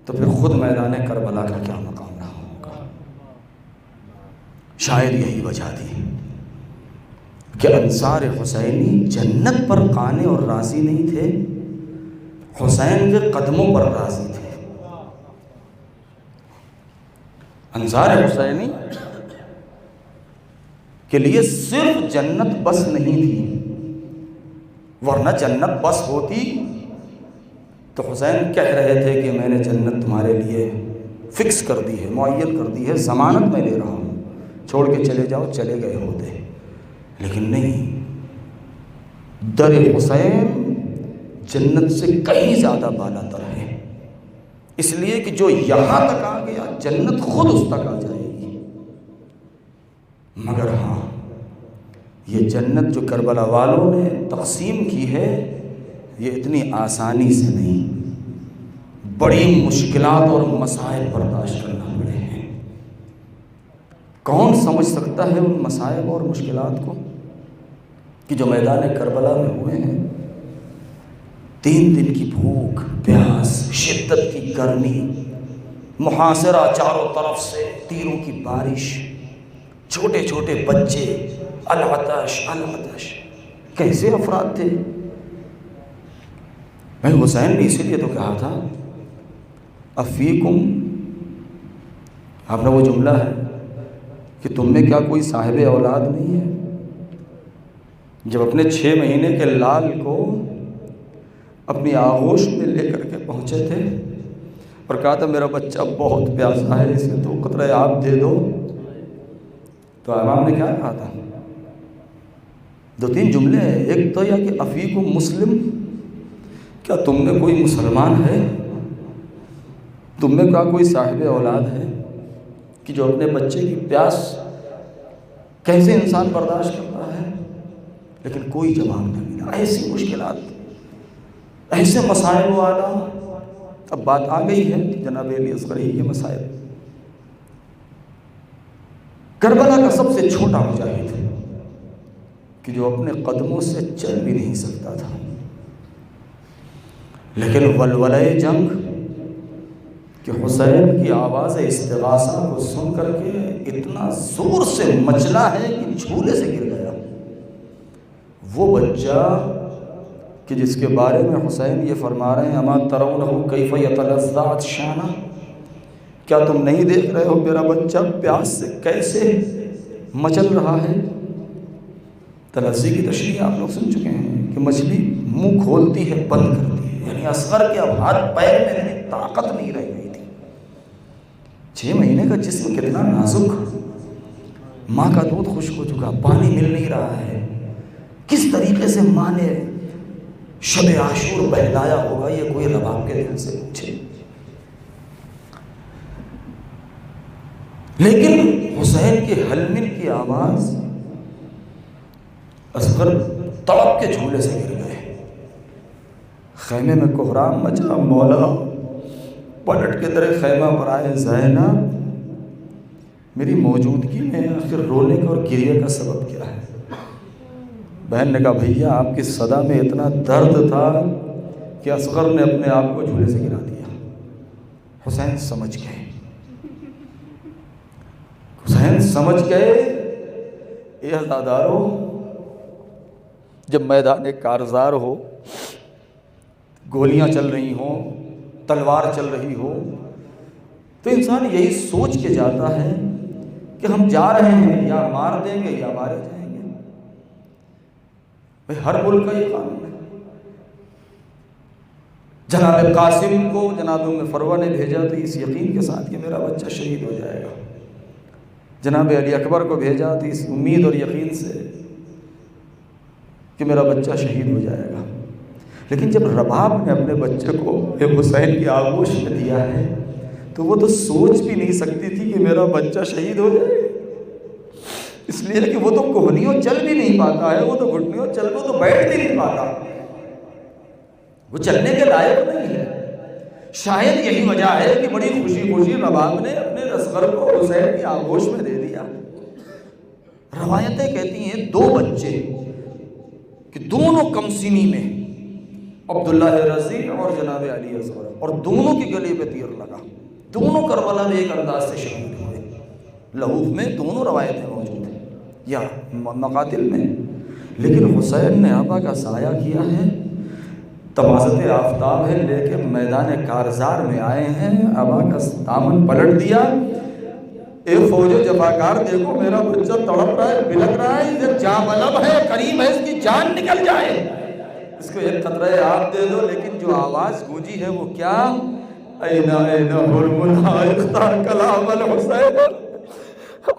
[SPEAKER 2] تو پھر خود میدان کربلا کا کیا مقام رہا ہوگا. شاید یہی وجہ تھی کہ انصار حسینی جنت پر قانے اور راضی نہیں تھے، حسین کے قدموں پر راضی تھے. انصار حسینی کے لیے صرف جنت بس نہیں تھی، ورنہ جنت بس ہوتی تو حسین کہہ رہے تھے کہ میں نے جنت تمہارے لیے فکس کر دی ہے، معین کر دی ہے، ضمانت میں لے رہا ہوں، چھوڑ کے چلے جاؤ. چلے گئے ہوتے، لیکن نہیں. در حسین جنت سے کہیں زیادہ بالا تر ہے، اس لیے کہ جو یہاں تک آ گیا جنت خود اس تک آ جائے گی. مگر ہاں، یہ جنت جو کربلا والوں نے تقسیم کی ہے یہ اتنی آسانی سے نہیں. بڑی مشکلات اور مسائب برداشت کرنا پڑے ہیں۔ کون سمجھ سکتا ہے ان مسائب اور مشکلات کو کہ جو میدان کربلا میں ہوئے ہیں؟ 3 دن کی بھوک پیاس، شدت کی گرمی، محاصرہ چاروں طرف سے، تیروں کی بارش، چھوٹے چھوٹے بچے، العطش العطش، کیسے افراد تھے۔ میں حسین نے اسی لیے تو کہا تھا افیکم، آپ نے وہ جملہ ہے کہ تم میں کیا کوئی صاحب اولاد نہیں ہے؟ جب اپنے 6 مہینے کے لال کو اپنی آغوش میں لے کر کے پہنچے تھے اور کہا تھا میرا بچہ بہت پیاسا ہے، اسے 2 قطرے آپ دے دو، تو امام نے کیا کہا تھا؟ 2-3 جملے ہیں۔ ایک تو یہ کہ افیکم مسلم، کیا تم میں کوئی مسلمان ہے؟ تم میں کیا کوئی صاحب اولاد ہے کہ جو اپنے بچے کی پیاس کیسے انسان برداشت کرتا ہے؟ لیکن کوئی جواب نہیں ملا۔ ایسی مشکلات، ایسے مسائل والا۔ اب بات آ گئی ہے جناب علی اصغری کے مسائل۔ کربلا کا سب سے چھوٹا مجاہد کہ جو اپنے قدموں سے چل بھی نہیں سکتا تھا، لیکن ولولہ جنگ کہ حسین کی آواز استغاثہ کو سن کر کے اتنا زور سے مچلا ہے کہ جھولے سے گر گیا۔ وہ بچہ کہ جس کے بارے میں حسین یہ فرما رہے ہیں اما ترونہ کیف یتلذذ عطشانا، کیا تم نہیں دیکھ رہے ہو میرا بچہ پیاس سے کیسے مچل رہا ہے؟ تلذی کی تشریح آپ لوگ سن چکے ہیں کہ مچھلی منہ کھولتی ہے بند کرتی ہے، یعنی اصغر کے اب ہاتھ پیر میں اتنی طاقت نہیں رہ گئی تھی۔ 6 مہینے کا جسم کتنا نازک، ماں کا دودھ خشک ہو چکا، پانی مل نہیں رہا ہے، کس طریقے سے ماں نے شب عاشور بہلایا ہوگا یہ کوئی رباب کے دل سے پوچھے۔ لیکن حسین کے حلمن کی آواز، اصغر تڑپ کے جھولے سے گر گئے۔ خیمے میں کوہرام مچا، مولا پلٹ کے در خیمہ پر آئے، زینب میری موجودگی میں آخر رونے کا اور گریے کا سبب کیا ہے؟ بہن نے کہا بھیا آپ کی صدا میں اتنا درد تھا کہ اصغر نے اپنے آپ کو جھولے سے گرا دیا۔ حسین سمجھ گئے، حسین سمجھ گئے اے عزادارو، جب میدان کارزار ہو، گولیاں چل رہی ہوں، تلوار چل رہی ہو، تو انسان یہی سوچ کے جاتا ہے کہ ہم جا رہے ہیں یا مار دیں گے یا مارے جائیں گے۔ ہر ملک کا یہ قانون ہے۔ جناب قاسم کو جناب ام فروہ نے بھیجا تو اس یقین کے ساتھ کہ میرا بچہ شہید ہو جائے گا، جناب علی اکبر کو بھیجا تو اس امید اور یقین سے کہ میرا بچہ شہید ہو جائے گا۔ لیکن جب رباب نے اپنے بچے کو حسین کی آغوش میں دیا ہے تو وہ تو سوچ بھی نہیں سکتی تھی کہ میرا بچہ شہید ہو جائے، اس لیے کہ وہ تو کوہنیوں چل بھی نہیں پاتا ہے، وہ تو گھٹنیوں چل وہ تو بیٹھ بھی نہیں پاتا، وہ چلنے کے لائق نہیں ہے۔ شاید یہی وجہ ہے کہ بڑی خوشی خوشی رباب نے اپنے اصغر کو حسین کی آغوش میں دے دیا۔ روایتیں کہتی ہیں 2 بچے کہ دونوں کم سنی میں، عبداللہ رضی اور جناب علی اصغر، اور دونوں کی گلے پہ تیر لگا، دونوں کربلا میں ایک انداز سے شہید ہوئے۔ لہوف میں دونوں روایتیں موجود ہیں یا مقاتل میں، لیکن حسین نے آبا کا سایہ کیا ہے، تمازت آفتاب ہے، لے کے میدان کارزار میں آئے ہیں، آبا کا دامن پلٹ دیا۔ اے فوج جفاکار دیکھو میرا بچہ تڑپ رہا ہے، بلک رہا ہے، ادھر جاں بلب ہے، قریب ہے اس کی جان نکل جائے، اس کو ایک قطرہ آپ دے دو۔ لیکن جو آواز گونجی ہے وہ کیا؟ اینا اینا حرمنا اختار کلام الحسین،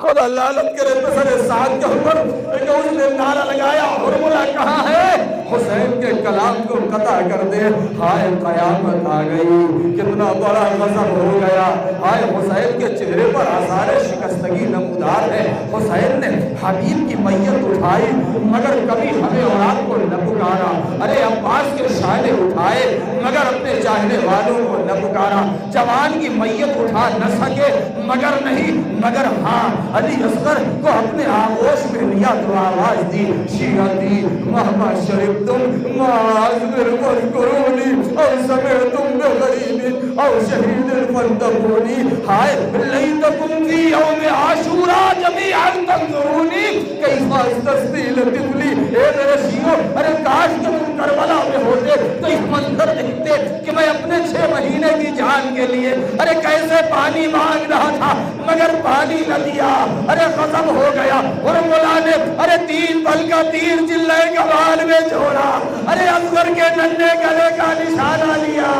[SPEAKER 2] خدا لعنت کرے پسر سعد کے اوپر کہ اس نے نعرہ لگایا حرمنا کہاں ہے؟ حسین کے کلام کو قطع کر دے۔ ہائے قیامت آ گئی، کتنا بڑا غضب ہو گیا۔ ہائے حسین کے چہرے پر آثار شکستگی نمودار ہے۔ حسین نے حبیب کی میت اٹھائی مگر کبھی ہمیں اور آپ کو نہ پکارا، ارے عباس کے شائلے اٹھائے مگر اپنے چاہنے والوں کو نہ پکارا، جوان کی میت اٹھا نہ سکے مگر ہاں علی اصغر کو اپنے آغوش میں لیا تو آواز دی، شیعتی مہما شربتم معاذر واذکرونی او سمعتم بغریب او شہید فانتقونی، ہائے لیتکم فی یوم عاشورا جمیعا تنظرونی کیف استسقیل طفلی، اے میرے شیعوں ارے کاش کہ تم کربلا میں ہوتے تو اس منظر دیکھتے کہ میں اپنے 6 مہینے کی جان کے لیے ارے کیسے پانی مانگ رہا تھا مگر پانی نہ دیا، ارے ختم ہو گیا، اور مولا نے ارے 3 بل کا تیر چلے کمال میں چھوڑا، ارے اصغر کے ننھے گلے کا نشانہ لیا،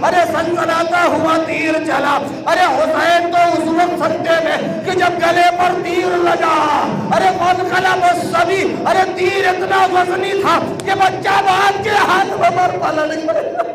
[SPEAKER 2] ارے سنسناتا ہوا تیر چلا، ارے حسین تو اس وقت سکتے میں کہ جب گلے پر تیر لگا، ارے منقلب الصبی، ارے تیر اتنا وزنی تھا کہ بچہ باپ کے ہاتھ پر پلٹ گیا،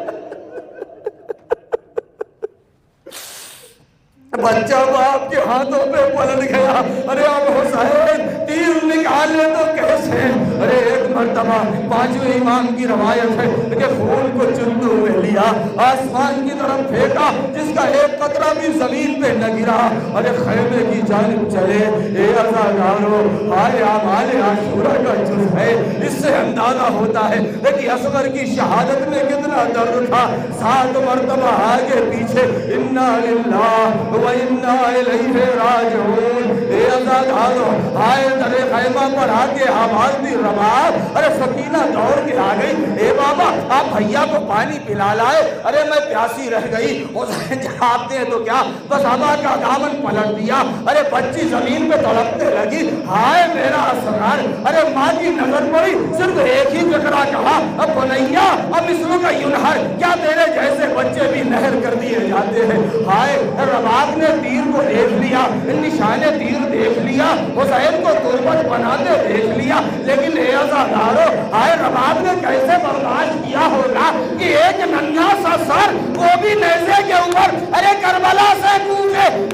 [SPEAKER 2] بچہ باپ کے ہاتھوں پہ پلٹ گیا، ارے اب حسین تیر نکالے تو کیسے، ارے ایک مرتبہ 5ویں امام کی روایت ہے کہ خون کو چندوں میں لیا، آسمان کی طرف پھینکا جس کا ایک قطرہ بھی زمین پہ نہ گرا، ارے خیمے کی جانب چلے، اے عزادارو ہائے اعمال عاشورہ کا جز ہے، اس سے اندازہ ہوتا ہے کہ اصغر کی شہادت میں کتنا درد تھا، 7 مرتبہ آگے پیچھے انا للہ وَإِنَّا إِلَيْهِ رَاجِعُونَ، اے عزادارو آئے در خیمہ پر آگے آواز دی رباب، ارے سکینہ دوڑ کے آ گئی، اے بابا آپ بھیا کو پانی پلا لائے، ارے میں پیاسی رہ گئی، حسین جواب دے تو کیا، بس ابا کا دامن پلٹ دیا، ارے بچی زمین پہ تڑپنے لگی، ہائے میرا اسرار، ارے ماں کی نظر پڑی، صرف ایک ہی فکرہ کہا، اب بنیا اب اسلو کا ینہر، کیا تیرے جیسے بچے بھی نہر کر دیے جاتے ہیں، ہائے رباب نے تیر کو دیکھ لیا، نشان تیر دیکھ لیا، حسین کو تربت بناتے دیکھ لیا، لیکن اے عزادارو آئے رباب نے کیسے برداشت کیا ہوگا کہ ایک ننھا سا سر وہ بھی نیزے کے اوپر، ارے کربلا سے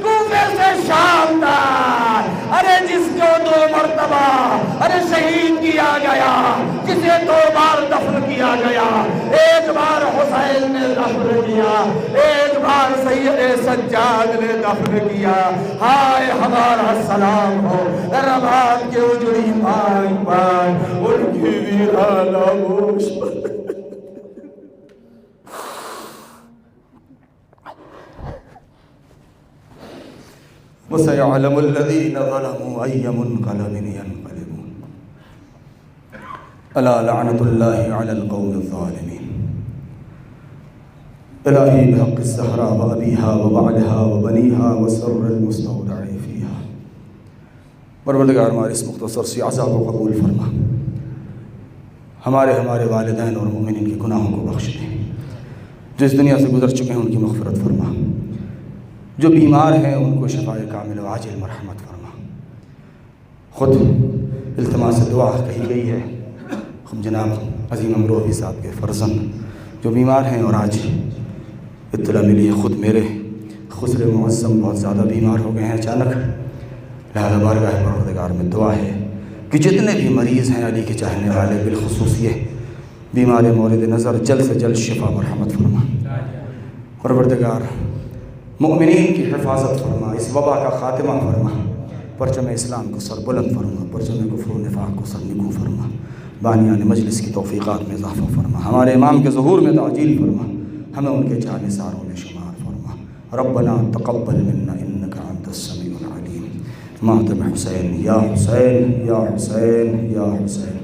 [SPEAKER 2] کوفے سے شام تک، ارے جس کو 2 مرتبہ ارے شہید کیا گیا، جسے 2 بار دفن کیا گیا، ایک بار حسین نے دفن کیا، ایک بار سید سجاد نے دفن کیا، ہائے ہمارا سلام ہو رباب کے اجڑی مانگ مانگ ان کی ویرانہ گوش پر، وَسَيَعْلَمُ الَّذِينَ ظَلَمُوا أَيَّ مُنْقَلَبٍ يَنْقَلِبُونَ أَلَا لَعْنَةُ اللَّهِ عَلَى الْقَوْمِ الظَّالِمِينَ إلہی بحق الزہرا وأبیہا وبعلہا وبنیہا وسر المستودع فیہا، پروردگار ہمارے اس مختصر سی عزا کو قبول فرما، ہمارے والدین اور مومنین کے گناہوں کو بخش دیں، جو اس دنیا سے گزر چکے ہیں ان کی مغفرت فرما، جو بیمار ہیں ان کو شفائے کامل و عاجل مرحمت فرما، خود التماس دعا کہی گئی ہے، جناب عظیم امروہی صاحب کے فرزند جو بیمار ہیں اور آج اطلاع ملی ہے خود میرے خسر معظم بہت زیادہ بیمار ہو گئے ہیں اچانک، لہذا بارگاہ پروردگار میں دعا ہے کہ جتنے بھی مریض ہیں علی کے چاہنے والے بالخصوص یہ بیمار مورد نظر جلد سے جلد شفا مرحمت فرما، پروردگار مؤمنین کی حفاظت فرما، اس وبا کا خاتمہ فرما، پرچم اسلام کو سر بلند فرما، پرچم کفر و نفاق کو سر نگو فرما، بانیان مجلس کی توفیقات میں اضافہ فرما، ہمارے امام کے ظہور میں تعجیل فرما، ہمیں ان کے جانثاروں میں شمار فرما، ربنا تقبل منا انک انت السمیع العلیم، ماتم حسین یا حسین یا حسین یا حسین۔